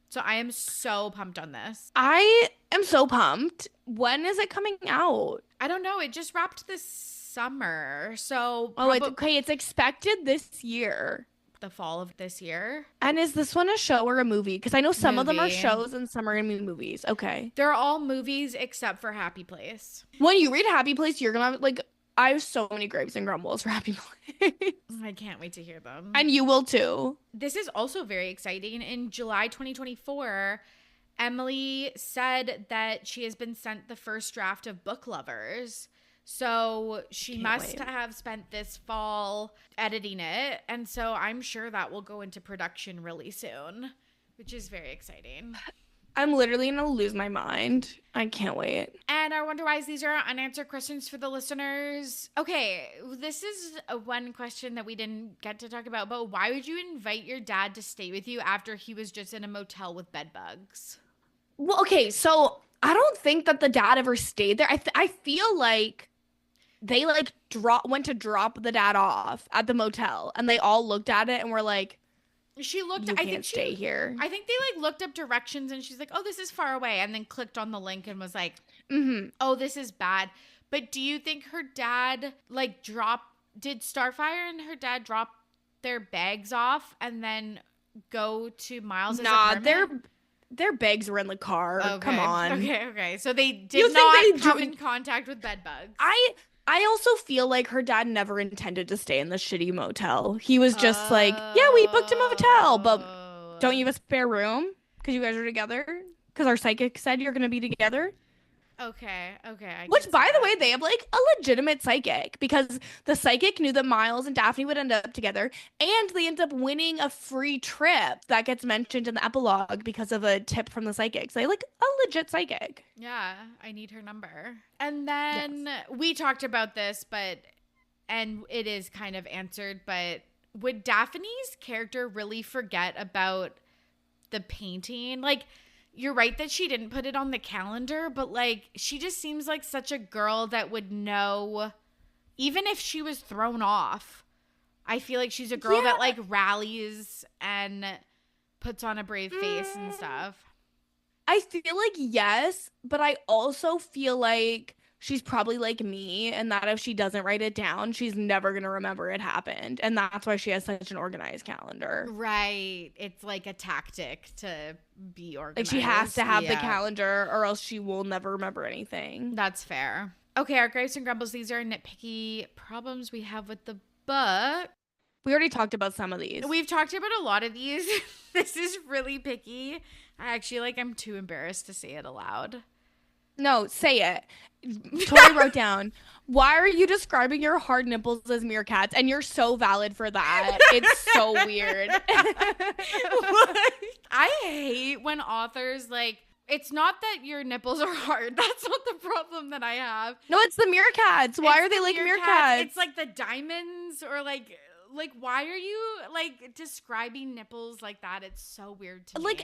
So I am so pumped on this. I am so pumped. When is it coming out? I don't know. It just wrapped this summer. So it's expected this year. The fall of this year. And is this one a show or a movie? Because I know some of them are shows and some are gonna be movies. Okay. They're all movies except for Happy Place. When you read Happy Place, you're gonna like, I have so many grapes and grumbles for Happy Place. I can't wait to hear them. And you will too. This is also very exciting. In July 2024, Emily said that she has been sent the first draft of Book Lovers. So she must have spent this fall editing it. And so I'm sure that will go into production really soon, which is very exciting. I'm literally going to lose my mind. I can't wait. And our Wonder Whys, these are unanswered questions for the listeners. Okay, this is one question that we didn't get to talk about, but why would you invite your dad to stay with you after he was just in a motel with bed bugs? Well, okay, so I don't think that the dad ever stayed there. I feel like they like went to drop the dad off at the motel, and they all looked at it and were like, she looked, you can't stay here. I think they like looked up directions and she's like, oh, this is far away. And then clicked on the link and was like, oh, this is bad. But do you think her dad like did Starfire and her dad drop their bags off and then go to Miles' Nah, apartment? their bags were in the car. Okay. Come on. Okay. So they You did think not they come do- in contact with bed bugs. I also feel like her dad never intended to stay in the shitty motel. He was just like, yeah, we booked a motel, but don't you have a spare room? Because you guys are together? Because our psychic said you're going to be together? Okay. I Which, can by see the that. way, they have like a legitimate psychic because the psychic knew that Miles and Daphne would end up together, and they end up winning a free trip that gets mentioned in the epilogue because of a tip from the psychic. So they like a legit psychic. Yeah, I need her number. And Yes. then we talked about this, and it is kind of answered, but would Daphne's character really forget about the painting? Like, you're right that she didn't put it on the calendar, but like, she just seems like such a girl that would know, even if she was thrown off. I feel like she's a girl that like rallies and puts on a brave face and stuff. I feel like yes, but I also feel like she's probably like me, and that if she doesn't write it down, she's never gonna remember it happened. And that's why she has such an organized calendar. Right. It's like a tactic to be organized. Like she has to have the calendar or else she will never remember anything. That's fair. Okay, our gripes and grumbles. These are nitpicky problems we have with the book. We already talked about some of these. We've talked about a lot of these. This is really picky. I'm too embarrassed to say it aloud. No, say it. Tori wrote down, why are you describing your hard nipples as meerkats? And you're so valid for that. It's so weird. I hate when authors it's not that your nipples are hard. That's not the problem that I have. No, it's the meerkats. Why are they like meerkats? It's like the diamonds or like why are you describing nipples like that? It's so weird to me.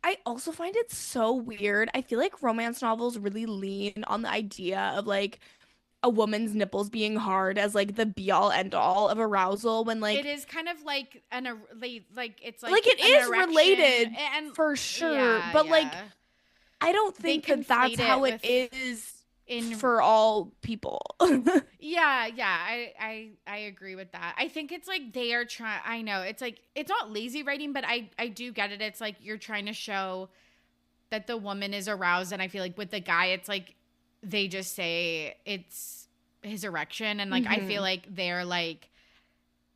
I also find it so weird. I feel like romance novels really lean on the idea of like a woman's nipples being hard as like the be all end all of arousal when like it is kind of like it's like it is related and for sure, but like I don't think that that's how it is for all people. Yeah, I agree with that. I think it's like they are trying. I know it's like it's not lazy writing, but I do get it. It's like you're trying to show that the woman is aroused, and I feel like with the guy, it's like they just say it's his erection, and like I feel like they're like,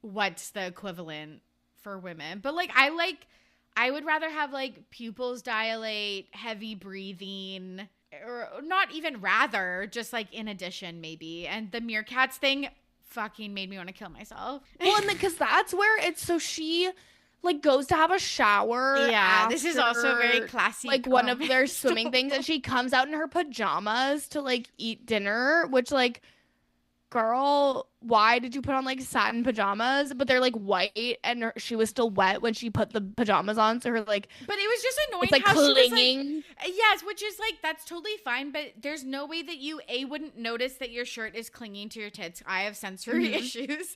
what's the equivalent for women? But like I would rather have like pupils dilate, heavy breathing. Or not even rather, just like in addition maybe. And the meerkats thing fucking made me want to kill myself. Well, and because that's where it's so she like goes to have a shower. Yeah, this is also very classy. Like one of their swimming things, and she comes out in her pajamas to like eat dinner, which like, girl, why did you put on like satin pajamas? But they're like white, and she was still wet when she put the pajamas on. So her like, but it was just annoying. It's like how clinging. She was, like, yes, which is like that's totally fine. But there's no way that you wouldn't notice that your shirt is clinging to your tits. I have sensory issues,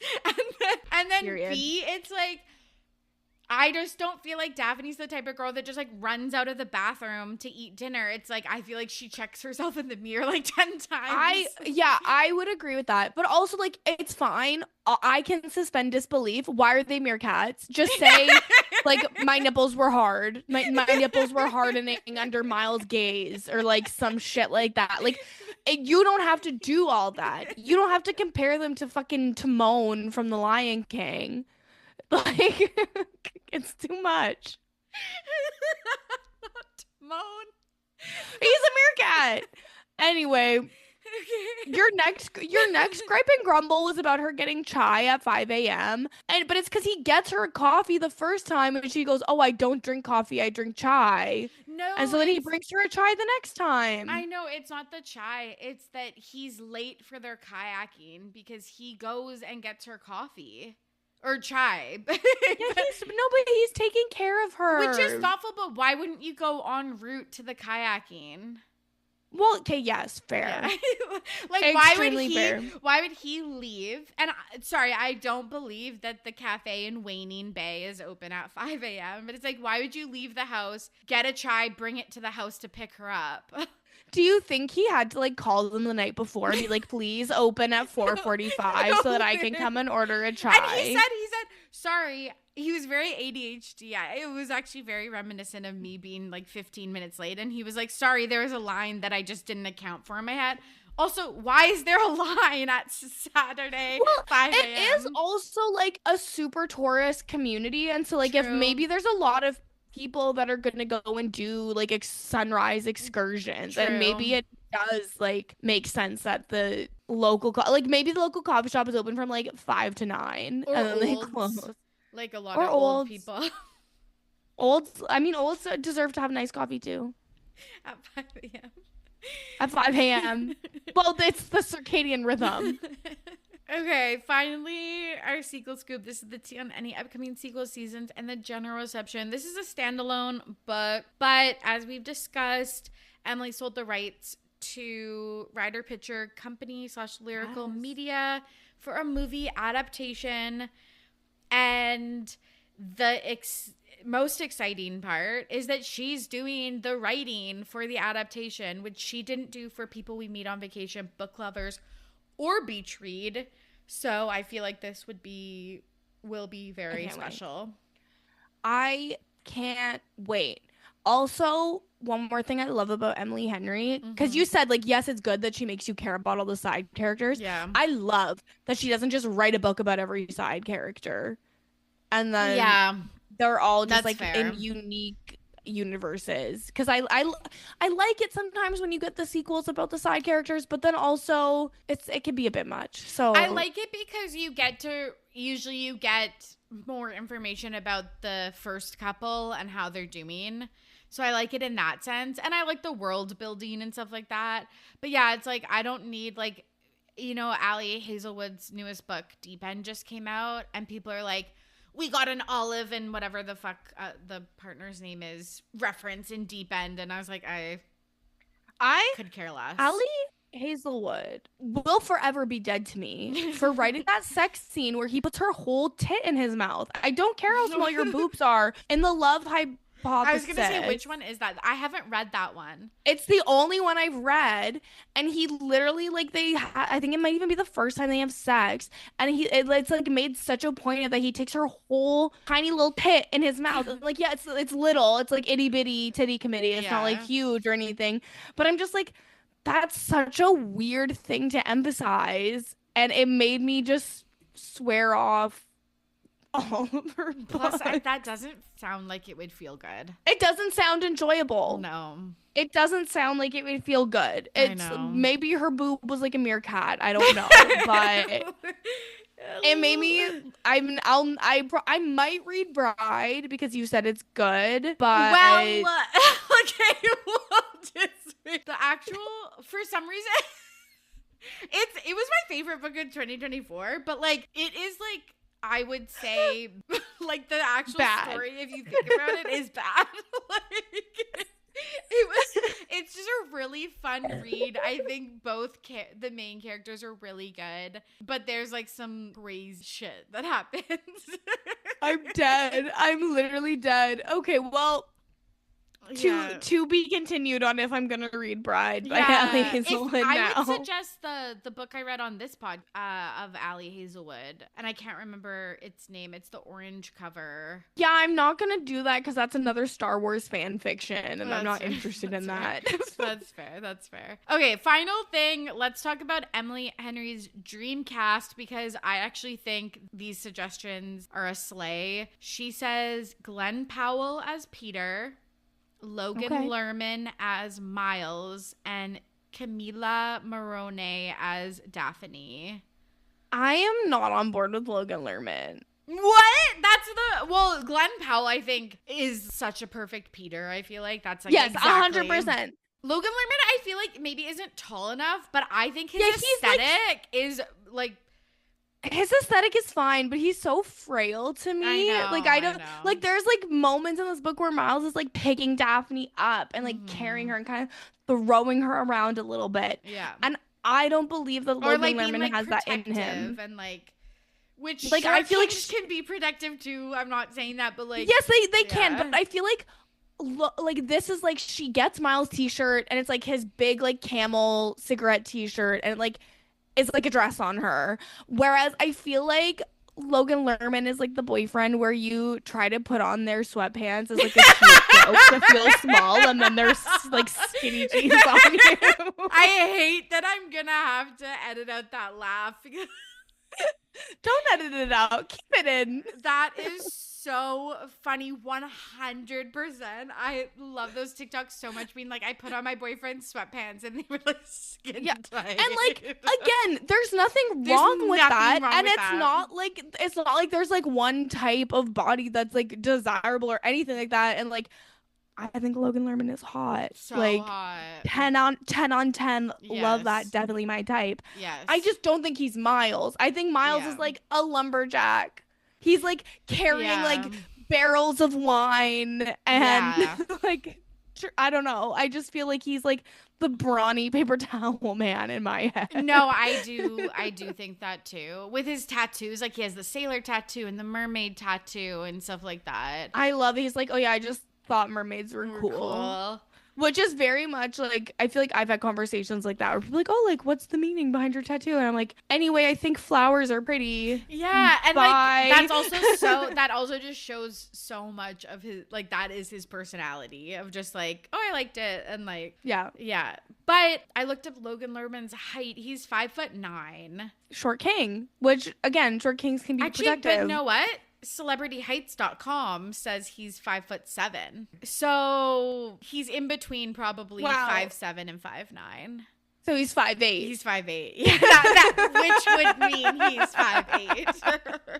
and then Period. B, it's like. I just don't feel like Daphne's the type of girl that just like runs out of the bathroom to eat dinner. It's like I feel like she checks herself in the mirror like 10 times. I would agree with that. But also like it's fine. I can suspend disbelief. Why are they meerkats? Just say like my nipples were hard. My nipples were hardening under Miles' gaze or like some shit like that. Like you don't have to do all that. You don't have to compare them to fucking Timon from The Lion King. Like, it's too much. Not Timon. He's a meerkat. Anyway, your next gripe and grumble was about her getting chai at 5 a.m. But it's because he gets her coffee the first time and she goes, "Oh, I don't drink coffee, I drink chai." No. And so then he brings her a chai the next time. I know, it's not the chai. It's that he's late for their kayaking because he goes and gets her coffee. Or chai. Yeah, he's taking care of her. Which is thoughtful, but why wouldn't you go en route to the kayaking? Well, okay, yes, fair. Yeah. Like, why would he leave? And sorry, I don't believe that the cafe in Waning Bay is open at 5 a.m. But it's like, why would you leave the house, get a chai, bring it to the house to pick her up? Do you think he had to like call them the night before and be like, please open at 4:45 so that I can come and order a chai? And he said, sorry, he was very ADHD. It was actually very reminiscent of me being like 15 minutes late. And he was like, sorry, there was a line that I just didn't account for in my head. Also, why is there a line at Saturday, 5 a.m.? It is also like a super tourist community. And so like if True. maybe there's a lot of people that are gonna go and do like sunrise excursions, True. and maybe it does like make sense that the local like maybe the local coffee shop is open from like 5 to 9 Or and then they olds. close. Like a lot Or of old olds. people. Olds deserve to have nice coffee too. At 5 a.m. At 5 a.m. Well, it's the circadian rhythm. Okay, finally, our sequel scoop. This is the tea on any upcoming sequel seasons and the general reception. This is a standalone book, but as we've discussed, Emily sold the rights to Writer Picture Company / Lyrical Media for a movie adaptation. And the most exciting part is that she's doing the writing for the adaptation, which she didn't do for People We Meet on Vacation, Book Lovers, or Beach Read. So I feel like this will be very special. I can't wait. Also, one more thing I love about Emily Henry, because you said like, yes, it's good that she makes you care about all the side characters. Yeah. I love that she doesn't just write a book about every side character. And then they're all just like in unique universes. Because I like it sometimes when you get the sequels about the side characters, but then also it can be a bit much. So I like it because you get more information about the first couple and how they're doing. So I like it in that sense. And I like the world building and stuff like that. But yeah, it's like I don't need like, Ali Hazelwood's newest book, Deep End, just came out. And people are like, we got an Olive and whatever the fuck the partner's name is reference in Deep End. And I was like, I could care less. Ali Hazelwood will forever be dead to me for writing that sex scene where he puts her whole tit in his mouth. I don't care how small your boobs are in the Love Hypothesis. I was going to say, which one is that? I haven't read that one. It's the only one I've read. And he literally, like, I think it might even be the first time they have sex. And it's like made such a point of that he takes her whole tiny little tit in his mouth. Like, yeah, it's little. It's like itty bitty titty committee. It's not like huge or anything. But I'm just like, that's such a weird thing to emphasize. And it made me just swear off all of her Plus, that doesn't sound like it would feel good. It doesn't sound enjoyable. No. It doesn't sound like it would feel good. It's maybe her boob was like a meerkat. I don't know, but it made me. I might read Bride because you said it's good, but okay. The actual, for some reason, it was my favorite book of 2024, but like it is like. I would say, like, the actual story, if you think about it, is bad. Like, it's just a really fun read. I think both the main characters are really good, but there's, like, some crazy shit that happens. I'm dead. I'm literally dead. Okay, well, to be continued on if I'm gonna read Bride by Ali Hazelwood now. I would suggest the book I read on this pod of Ali Hazelwood, and I can't remember its name. It's the orange cover. Yeah, I'm not gonna do that because that's another Star Wars fan fiction, and I'm not interested in that. That's fair. Okay, final thing. Let's talk about Emily Henry's dream cast because I actually think these suggestions are a slay. She says Glenn Powell as Peter, Logan Lerman as Miles, and Camila Morrone as Daphne. I am not on board with Logan Lerman. What? Glenn Powell, I think, is such a perfect Peter. I feel like that's like 100%. Logan Lerman, I feel like maybe isn't tall enough, but I think his aesthetic is like. His aesthetic is fine, but he's so frail to me. I don't like there's like moments in this book where Miles is like picking Daphne up and like carrying her and kind of throwing her around a little bit. Yeah. And I don't believe that Logan Lerman has that in him. And like which like I feel like can be protective too. I'm not saying that, but like yes, they can, but I feel like this is like she gets Miles' t-shirt and it's like his big like camel cigarette t-shirt and like it's like a dress on her. Whereas I feel like Logan Lerman is like the boyfriend where you try to put on their sweatpants as like a cute joke to feel small, and then there's like skinny jeans on you. I hate that I'm gonna have to edit out that laugh because Don't edit it out. Keep it in. that is so funny. 100%. I love those TikToks so much. Being like, I put on my boyfriend's sweatpants and they were like skin tight. And like again, there's nothing wrong with that. And it's not like there's like one type of body that's like desirable or anything like that. And like I think Logan Lerman is hot. So like hot. 10 on 10. Yes. Love that. Definitely my type. Yes. I just don't think he's Miles. I think Miles is like a lumberjack. He's like carrying like barrels of wine and like I don't know. I just feel like he's like the brawny paper towel man in my head. No, I do think that too. With his tattoos, like he has the sailor tattoo and the mermaid tattoo and stuff like that. I love it. He's like, oh yeah, I just thought mermaids were cool. Which is very much like, I feel like I've had conversations like that where people are like, oh, like, what's the meaning behind your tattoo? And I'm like, anyway, I think flowers are pretty. Yeah. And like, that's also that also just shows so much of his, like, that is his personality of just like, oh, I liked it. And like, yeah. But I looked up Logan Lerman's height. He's 5'9". Short king, which again, short kings can be protective. But you know what? CelebrityHeights.com says he's 5'7". So he's in between probably 5'7" and 5'9". So he's 5'8". He's 5'8". Yeah, which would mean he's 5'8".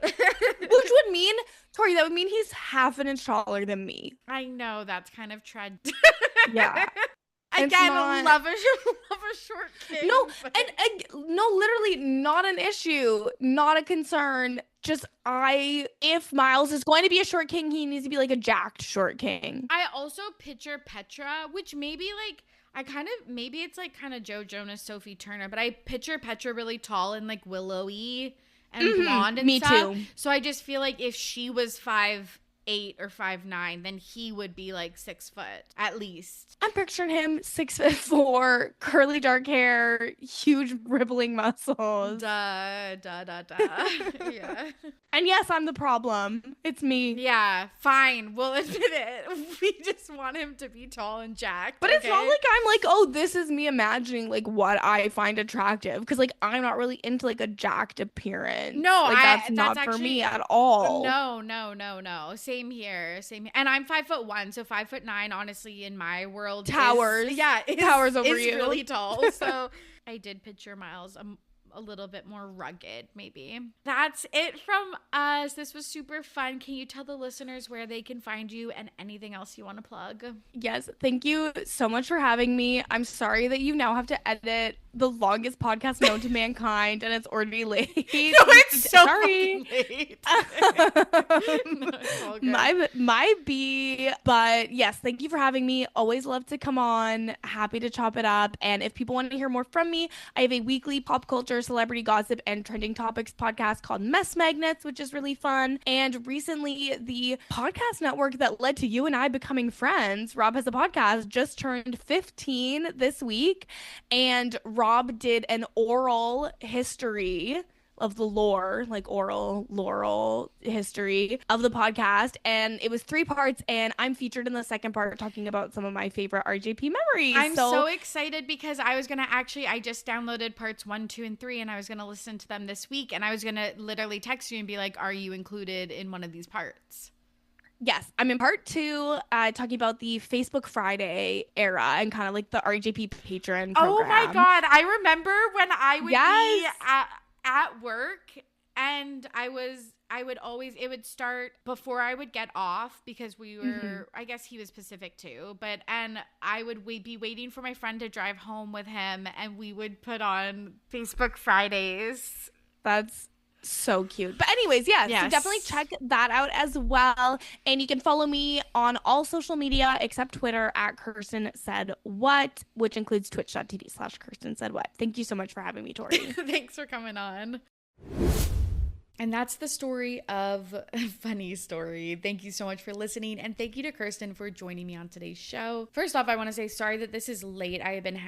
Which would mean, Tori, that would mean he's half an inch taller than me. I know, that's kind of Yeah. Again, love a short king. No, and no, literally not an issue, not a concern. Just if Miles is going to be a short king, he needs to be like a jacked short king. I also picture Petra, which maybe like maybe it's like kind of Joe Jonas, Sophie Turner, but I picture Petra really tall and like willowy and blonde and stuff. Me too. So I just feel like if she was 5'8" or 5'9", then he would be like 6 foot at least. I'm picturing him 6'4", curly dark hair, huge rippling muscles. Yeah. And yes, I'm the problem. It's me. Yeah, fine. We'll admit it. We just want him to be tall and jacked. But it's not like I'm like, oh, this is me imagining like what I find attractive. Because like I'm not really into like a jacked appearance. No, like, that's not for me at all. No. Same here. And I'm 5'1", so 5'9", honestly, in my world towers. Towers over you. Really tall. So I did picture Miles a little bit more rugged, maybe. That's it from us. This was super fun. Can you tell the listeners where they can find you and anything else you want to plug? Yes, thank you so much for having me. I'm sorry that you now have to edit the longest podcast known to mankind, and it's already late. No, it's so fucking late. No, it's all good. My B, but yes, thank you for having me. Always love to come on. Happy to chop it up. And if people want to hear more from me, I have a weekly pop culture, celebrity gossip, and trending topics podcast called Mess Magnets, which is really fun. And recently, the podcast network that led to you and I becoming friends, Rob Has a Podcast, just turned 15 this week. And Rob did an oral history of the lore, like oral history of the podcast, and it was 3 parts, and I'm featured in the second part talking about some of my favorite RJP memories. I'm so excited because I just downloaded parts 1, 2, and 3, and I was gonna listen to them this week, and I was gonna literally text you and be like, are you included in one of these parts? Yes, I'm in part 2, talking about the Facebook Friday era and kind of like the RJP patron program. Oh my God, I remember when I would be at work, and it would start before I would get off because we were, I guess he was Pacific too, and I would be waiting for my friend to drive home with him, and we would put on Facebook Fridays. That's so cute. But anyways, so definitely check that out as well. And you can follow me on all social media except Twitter at Kirsten Said What, which includes twitch.tv/Kirsten Said What. Thank you so much for having me, Tori. Thanks for coming on. And that's the story of Funny Story. Thank you so much for listening. And thank you to Kirsten for joining me on today's show. First off, I want to say sorry that this is late. I have been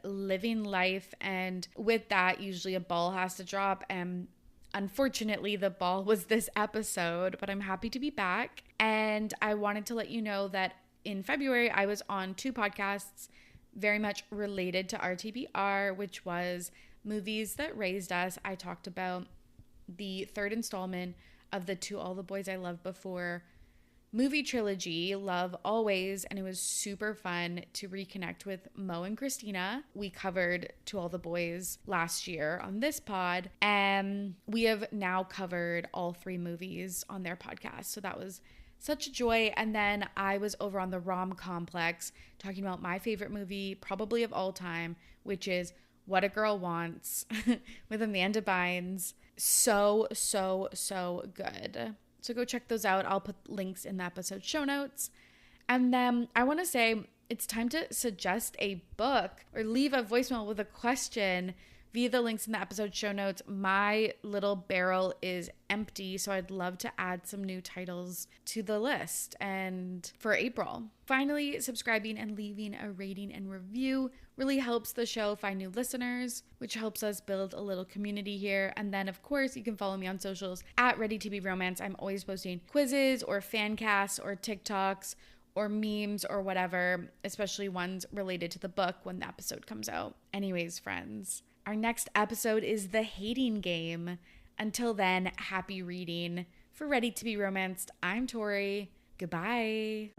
#living life. And with that, usually a ball has to drop. And Unfortunately, the ball was this episode, but I'm happy to be back. And I wanted to let you know that in February, I was on 2 podcasts very much related to RTBR, which was Movies That Raised Us. I talked about the 3rd installment of the To All the Boys I Loved Before movie trilogy, Love Always, and it was super fun to reconnect with Mo and Christina. We covered To All the Boys last year on this pod, and we have now covered all 3 movies on their podcast. So that was such a joy. And then I was over on the Rom Complex talking about my favorite movie, probably of all time, which is What a Girl Wants with Amanda Bynes. So good. So go check those out. I'll put links in the episode show notes. And then I want to say it's time to suggest a book or leave a voicemail with a question via the links in the episode show notes. My little barrel is empty, so I'd love to add some new titles to the list and for April. Finally, subscribing and leaving a rating and review really helps the show find new listeners, which helps us build a little community here. And then, of course, you can follow me on socials at Ready to Be Romance. I'm always posting quizzes or fan casts or TikToks or memes or whatever, especially ones related to the book when the episode comes out. Anyways, friends, our next episode is The Hating Game. Until then, happy reading. For Ready to Be Romanced, I'm Tori. Goodbye.